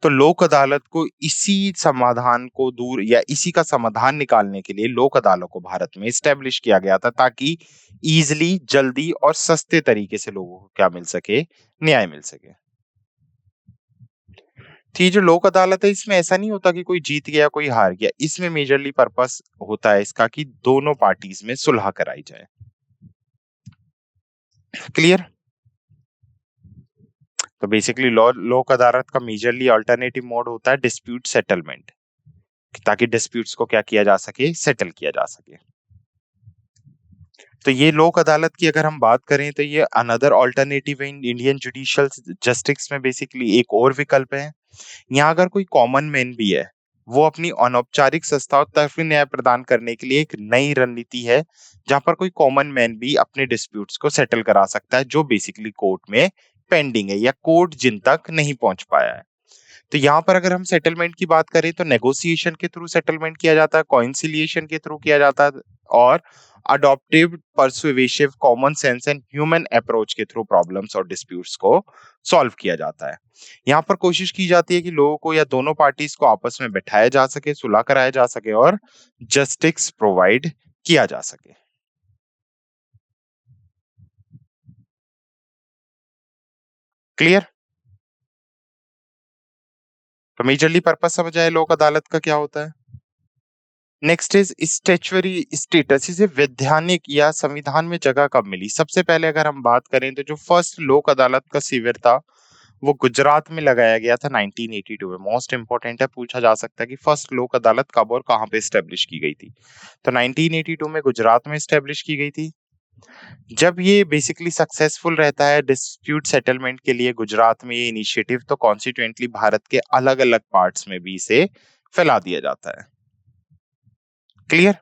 तो लोक अदालत को इसी समाधान को दूर या इसी का समाधान निकालने के लिए लोक अदालत को भारत में स्टेब्लिश किया गया था, ताकि इजीली, जल्दी और सस्ते तरीके से लोगों को क्या मिल सके? न्याय मिल सके। तो ये जो लोक अदालत है, इसमें ऐसा नहीं होता कि कोई जीत गया कोई हार गया। इसमें मेजरली पर्पस होता है इसका कि दोनों पार्टीज में सुलह कराई जाए। क्लियर? तो बेसिकली लोक अदालत का मेजरली अल्टरनेटिव मोड होता है डिस्प्यूट सेटलमेंट, ताकि डिस्प्यूट्स को क्या किया जा सके? सेटल किया जा सके। तो ये लोक अदालत की अगर हम बात करें तो ये another alternative in Indian judicial justice में बेसिकली एक और विकल्प है। यहाँ अगर कोई कॉमन मैन भी है, वो अपनी अनौपचारिक संस्थाओं तक न्याय प्रदान करने के लिए एक नई रणनीति है, जहां पर कोई कॉमन मैन भी अपने डिस्प्यूट्स को सेटल करा सकता है जो बेसिकली कोर्ट में पेंडिंग है या कोर्ट जिन तक नहीं पहुंच पाया है। तो यहाँ पर अगर हम सेटलमेंट की बात करें तो नेगोशिएशन के थ्रू सेटलमेंट किया जाता है, कॉन्सिलिएशन के थ्रू किया जाता है और adoptive, persuasive, common sense and human approach के थ्रू प्रॉब्लम्स और डिस्प्यूट्स को सॉल्व किया जाता है। यहाँ पर कोशिश की जाती है कि लोगों को या दोनों पार्टीज को आपस में बैठाया जा सके, सुलह कराया जा सके और जस्टिस प्रोवाइड किया जा सके। क्लियर? तो मेजरली पर्पस समझ आए लोक अदालत का क्या होता है। नेक्स्ट इज स्टैच्यूटरी स्टेटस, इसे वैधानिक या संविधान में जगह कब मिली। सबसे पहले अगर हम बात करें तो जो फर्स्ट लोक अदालत का शिविर था वो गुजरात में लगाया गया था 1982 में। मोस्ट इंपोर्टेंट है, पूछा जा सकता है कि फर्स्ट लोक अदालत कब और कहां पे स्टेब्लिश की गई थी। तो 1982 में गुजरात में स्टेब्लिश की गई थी। जब ये बेसिकली सक्सेसफुल रहता है डिस्प्यूट सेटलमेंट के लिए गुजरात में ये इनिशिएटिव, तो कॉन्सिक्वेंटली भारत के अलग अलग पार्ट्स में भी इसे फैला दिया जाता है। क्लियर?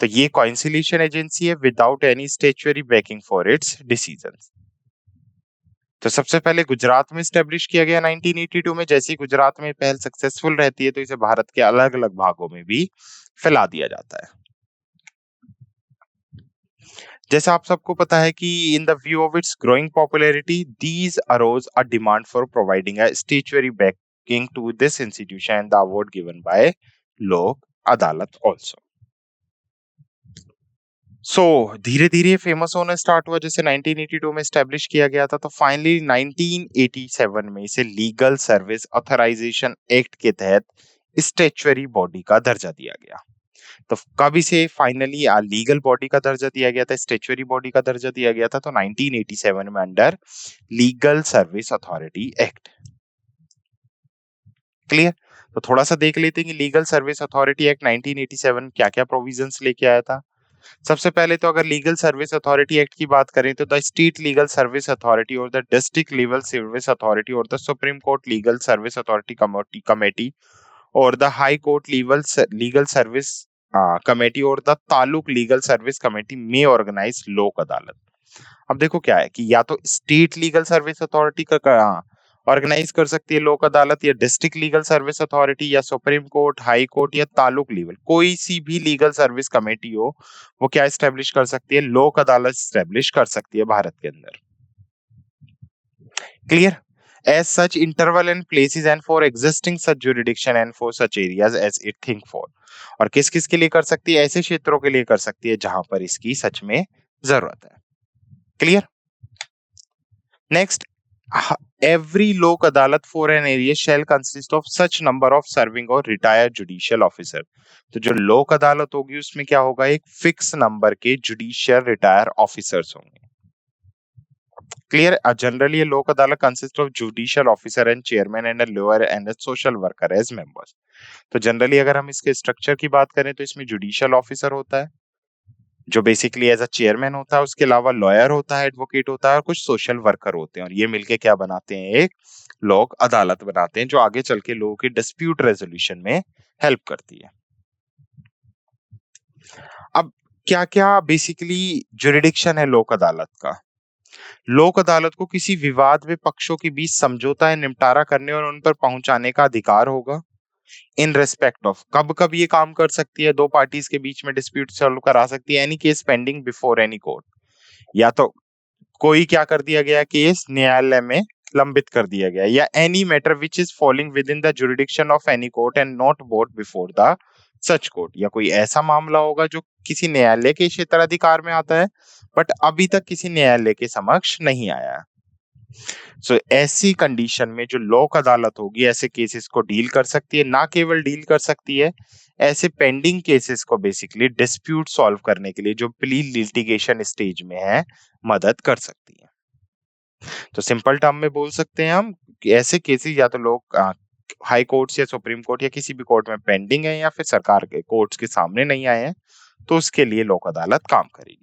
तो ये कॉन्सिलिएशन एजेंसी है without any statutory banking for its decisions. तो सबसे पहले गुजरात में स्टेब्लिश किया गया 1982 में। जैसे ही गुजरात में पहल सक्सेसफुल रहती है तो इसे भारत के अलग अलग भागों में भी फैला दिया जाता है। जैसा आप सबको पता है कि in the view of its growing popularity these arose a demand for providing a statutory backing to this institution and the award given by Lok Adalat also. सो धीरे धीरे फेमस होना स्टार्ट हुआ। जैसे 1982 में स्टैब्लिश किया गया था, तो फाइनली 1987 में इसे लीगल सर्विस ऑथराइजेशन एक्ट के तहत स्टैच्यूटरी बॉडी का दर्जा दिया गया। तो कब इसे फाइनली लीगल बॉडी का दर्जा दिया गया था, स्टैच्यूटरी बॉडी का दर्जा दिया गया था, तो 1987 में under legal service authority act. Clear? तो थोड़ा सा देख लेते हैं कि लीगल सर्विस अथॉरिटी एक्ट 1987 क्या क्या प्रोविजंस लेके आया था। सबसे पहले तो अगर लीगल सर्विस अथॉरिटी एक्ट की बात करें तो the state legal service authority और the district legal service authority और the supreme court legal service authority committee और the high court legal service committee और the taluk legal service committee में organise Lok Adalat. अब देखो क्या है कि या तो स्टेट लीगल सर्विस अथॉरिटी का ऑर्गेनाइज कर सकती है लोक अदालत, या डिस्ट्रिक्ट लीगल सर्विस अथॉरिटी, या सुप्रीम कोर्ट, हाई कोर्ट, या तालुक लेवल कोई सी भी लीगल सर्विस कमेटी हो वो क्या स्टैब्लिश कर सकती है, लोक अदालत स्टैब्लिश कर सकती है भारत के अंदर। Clear? As such interval and places and for existing such jurisdiction and for such areas as it think for. और किस किस के लिए कर सकती है, ऐसे क्षेत्रों के लिए कर सकती है जहां पर इसकी सच में जरूरत है। क्लियर? नेक्स्ट, every लोक अदालत for an area shall consist of such number of serving or retired judicial officer। तो जो लोक अदालत होगी उसमें क्या होगा, एक फिक्स नंबर के जुडिशियल रिटायर ऑफिसर्स होंगे। क्लियर? जनरली ये Lok Adalat consist of judicial officer and chairman and lower and social worker as members. तो जनरली अगर हम इसके स्ट्रक्चर की बात करें तो इसमें जुडिशियल ऑफिसर होता है जो बेसिकली एज अ चेयरमैन होता है, उसके अलावा लॉयर होता है, एडवोकेट होता है और कुछ सोशल वर्कर होते हैं, और ये मिलके क्या बनाते हैं, एक लोक अदालत बनाते हैं जो आगे चल के लोगों के डिस्प्यूट रेजोल्यूशन में हेल्प करती है। अब क्या क्या बेसिकली जुरिडिक्शन है लोक अदालत का। लोक अदालत को किसी विवाद में पक्षों के बीच समझौता या निपटारा करने और उन पर पहुंचाने का अधिकार होगा। इन रेस्पेक्ट ऑफ, कब कब ये काम कर सकती है, दो पार्टीज के बीच में डिस्प्यूट सॉल्व करा सकती है, any case pending before any court. या तो कोई क्या कर दिया गया, केस न्यायालय में लंबित कर दिया गया, या any matter which is falling with in the jurisdiction of any court and not board before the such court. या कोई ऐसा मामला होगा जो किसी न्यायालय के क्षेत्राधिकार में आता है बट अभी तक किसी न्यायालय के समक्ष नहीं आया है। सो ऐसी कंडीशन में जो लोक अदालत होगी ऐसे केसेस को डील कर सकती है, ना केवल डील कर सकती है, ऐसे पेंडिंग केसेस को बेसिकली डिस्प्यूट सॉल्व करने के लिए जो प्री लिटिगेशन स्टेज में है मदद कर सकती है। तो सिंपल टर्म में बोल सकते हैं हम कि ऐसे केसेस या तो लोग हाई कोर्ट्स या सुप्रीम कोर्ट या किसी भी कोर्ट में पेंडिंग है या फिर सरकार के कोर्ट्स के सामने नहीं आए हैं, तो उसके लिए लोक अदालत काम करेगी।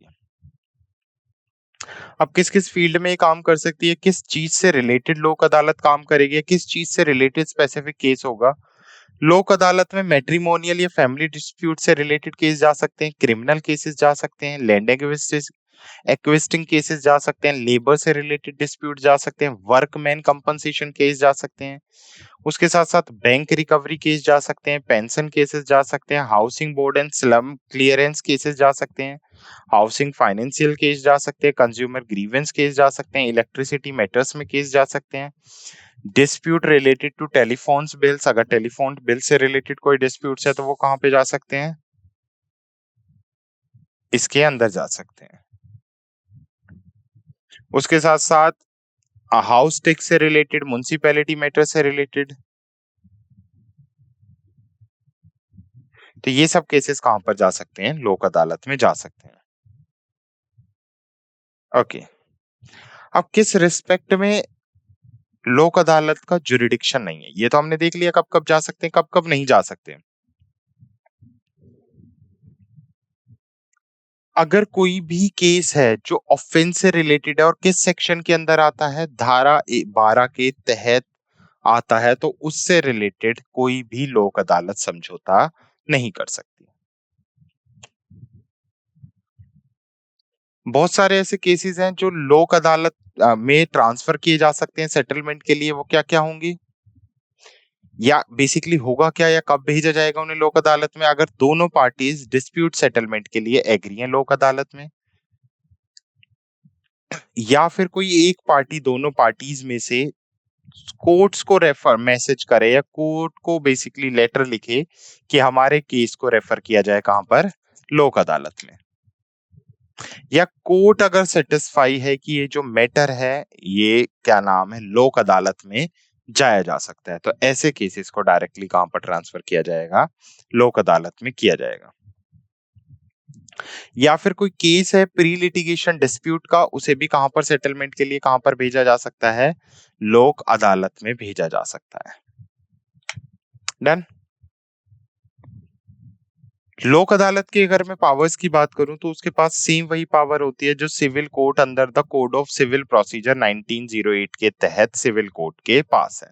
अब किस किस फील्ड में ये काम कर सकती है, किस चीज से रिलेटेड लोक अदालत काम करेगी, किस चीज से रिलेटेड स्पेसिफिक केस होगा। लोक अदालत में मैट्रिमोनियल या फैमिली डिस्प्यूट से रिलेटेड केस जा सकते हैं, क्रिमिनल केसेस जा सकते हैं, लैंड एक्विजिशन एक्विजिटिंग केसेस जा सकते हैं, लेबर से रिलेटेड डिस्प्यूट जा सकते हैं, वर्कमैन कंपनसेशन केस जा सकते हैं, उसके साथ साथ बैंक रिकवरी केस जा सकते हैं, पेंशन केसेस जा सकते हैं, housing board and slum clearance cases जा सकते हैं, हाउसिंग फाइनेंशियल केस जा सकते हैं, कंज्यूमर ग्रीवेंस केस जा सकते हैं, इलेक्ट्रिसिटी मैटर्स में केस जा सकते हैं, dispute related to telephones bills, अगर टेलीफोन बिल से रिलेटेड कोई डिस्प्यूट्स है तो वो कहाँ पे जा सकते हैं, इसके अंदर जा सकते हैं। उसके साथ साथ हाउस टैक्स से रिलेटेड, म्युनिसिपैलिटी मैटर से रिलेटेड, तो ये सब केसेस कहां पर जा सकते हैं, लोक अदालत में जा सकते हैं। ओके, अब किस रिस्पेक्ट में लोक अदालत का जुरिडिक्शन नहीं है, ये तो हमने देख लिया कब कब जा सकते हैं, कब कब नहीं जा सकते। अगर कोई भी केस है जो ऑफेंस से रिलेटेड है और किस सेक्शन के अंदर आता है, धारा 12 के तहत आता है, तो उससे रिलेटेड कोई भी लोक अदालत समझौता नहीं कर सकती। बहुत सारे ऐसे केसेस हैं जो लोक अदालत में ट्रांसफर किए जा सकते हैं सेटलमेंट के लिए, वो क्या क्या होंगी, या बेसिकली होगा क्या, या कब भेजा जाएगा उन्हें लोक अदालत में, अगर दोनों पार्टीज डिस्प्यूट सेटलमेंट के लिए एग्री हैं लोक अदालत में, या फिर कोई एक पार्टी दोनों पार्टीज में से कोर्ट्स को रेफर मैसेज करे या कोर्ट को बेसिकली लेटर लिखे कि हमारे केस को रेफर किया जाए कहां पर, लोक अदालत में, या कोर्ट अगर सेटिस्फाई है कि ये जो मैटर है ये क्या नाम है लोक अदालत में जाया जा सकता है, तो ऐसे केसेस को डायरेक्टली कहां पर ट्रांसफर किया जाएगा, लोक अदालत में किया जाएगा। या फिर कोई केस है प्री लिटिगेशन डिस्प्यूट का, उसे भी कहां पर सेटलमेंट के लिए कहां पर भेजा जा सकता है, लोक अदालत में भेजा जा सकता है। डन। लोक अदालत के अगर मैं पावर्स की बात करूं तो उसके पास सेम वही पावर होती है जो civil court under the code of civil procedure 1908 के तहत सिविल कोर्ट के पास है।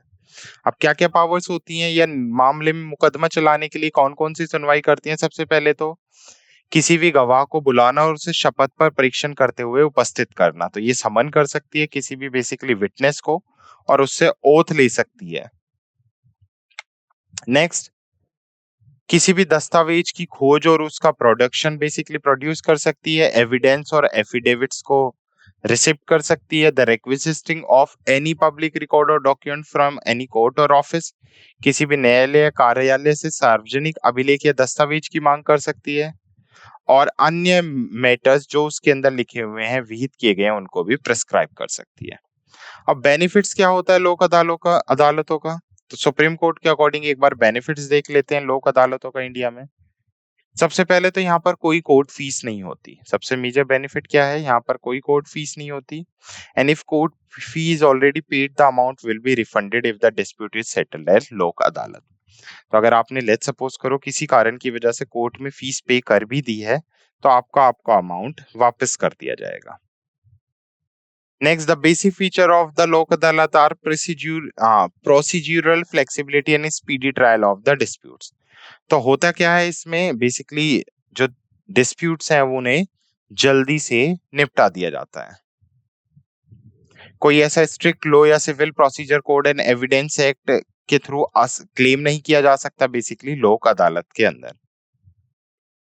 अब क्या क्या पावर्स होती हैं, या मामले में मुकदमा चलाने के लिए कौन कौन सी सुनवाई करती हैं, सबसे पहले तो किसी भी गवाह को बुलाना और उसे शपथ पर परीक्षण करते हुए उपस्थित करना, तो ये समन कर सकती है किसी भी बेसिकली विटनेस को और उससे ओथ ले सकती है। नेक्स्ट, किसी भी दस्तावेज की खोज और उसका प्रोडक्शन बेसिकली प्रोड्यूस कर सकती है, एविडेंस और एफिडेविट्स को रिसिप्ट कर सकती है, the requisitioning of any public record और डॉक्यूमेंट फ्रॉम एनी कोर्ट और ऑफिस, किसी भी न्यायालय या कार्यालय से सार्वजनिक अभिलेख या दस्तावेज की मांग कर सकती है, और अन्य मैटर्स जो उसके अंदर लिखे हुए हैं विहित किए गए हैं उनको भी प्रिस्क्राइब कर सकती है। अब बेनिफिट्स क्या होता है लोक अदालतों का, तो सुप्रीम कोर्ट के अकॉर्डिंग एक बार बेनिफिट्स देख लेते हैं लोक अदालतों का इंडिया में। सबसे पहले तो यहाँ पर कोई कोर्ट फीस नहीं होती, सबसे मेजर बेनिफिट क्या है, यहाँ पर कोई कोर्ट फीस नहीं होती, and if court fee is already paid the amount will be refunded if the dispute is settled at लोक अदालत। तो अगर आपने लेट्स सपोज करो किसी कारण की वजह से कोर्ट में फीस पे कर भी दी है तो आपका अमाउंट वापस कर दिया जाएगा। Next, the basic feature of the Lok Adalat are procedural flexibility and speedy trial of the disputes. तो होता क्या है इसमें, बेसिकली जो डिस्प्यूट्स हैं वो उन्हें जल्दी से निपटा दिया जाता है। कोई ऐसा स्ट्रिक्ट लॉ या civil procedure code and evidence act के थ्रू क्लेम नहीं किया जा सकता बेसिकली लोक अदालत के अंदर।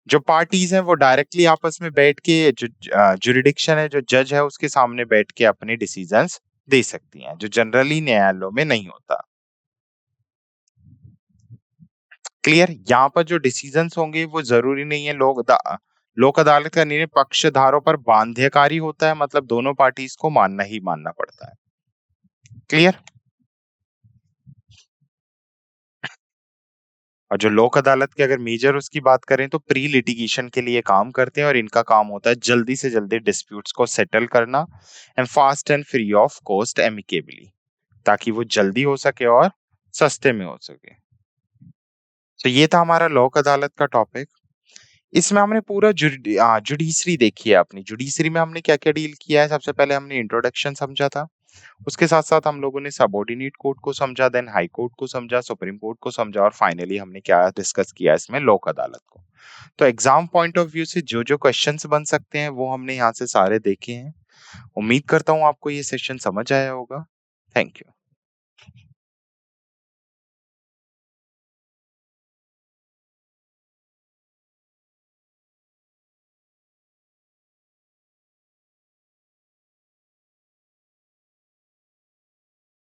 जो पार्टीज हैं वो डायरेक्टली आपस में बैठ के, जो जुरिडिक्शन है, जो जज है उसके सामने बैठ के अपने डिसीजंस दे सकती हैं, जो जनरली न्यायालयों में नहीं होता। क्लियर, यहाँ पर जो डिसीजंस होंगे वो जरूरी नहीं है लोक अदालत का निर्णय पक्षधारों पर बाध्यकारी होता है, मतलब दोनों पार्टीज को मानना ही मानना पड़ता है। क्लियर। और जो लोक अदालत के अगर मेजर उसकी बात करें तो प्री लिटिगेशन के लिए काम करते हैं, और इनका काम होता है जल्दी से जल्दी डिस्प्यूट्स को सेटल करना and fast and free of cost amicably, ताकि वो जल्दी हो सके और सस्ते में हो सके। तो ये था हमारा लोक अदालत का टॉपिक। इसमें हमने पूरा जुडिशरी देखी है अपनी। जुडिशरी में हमने क्या क्या डील किया है, सबसे पहले हमने इंट्रोडक्शन समझा था, उसके साथ-साथ हम लोगों ने सबऑर्डिनेट कोर्ट को समझा, देन हाई कोर्ट को समझा, सुप्रीम कोर्ट को समझा और फाइनली हमने क्या डिस्कस किया इसमें लोक अदालत को। तो एग्ज़ाम पॉइंट ऑफ व्यू से जो-जो क्वेश्चन्स बन सकते हैं वो हमने यहाँ से सारे देखे हैं। उम्मीद करता हूँ आपको ये सेशन समझ आया होगा। Thank you.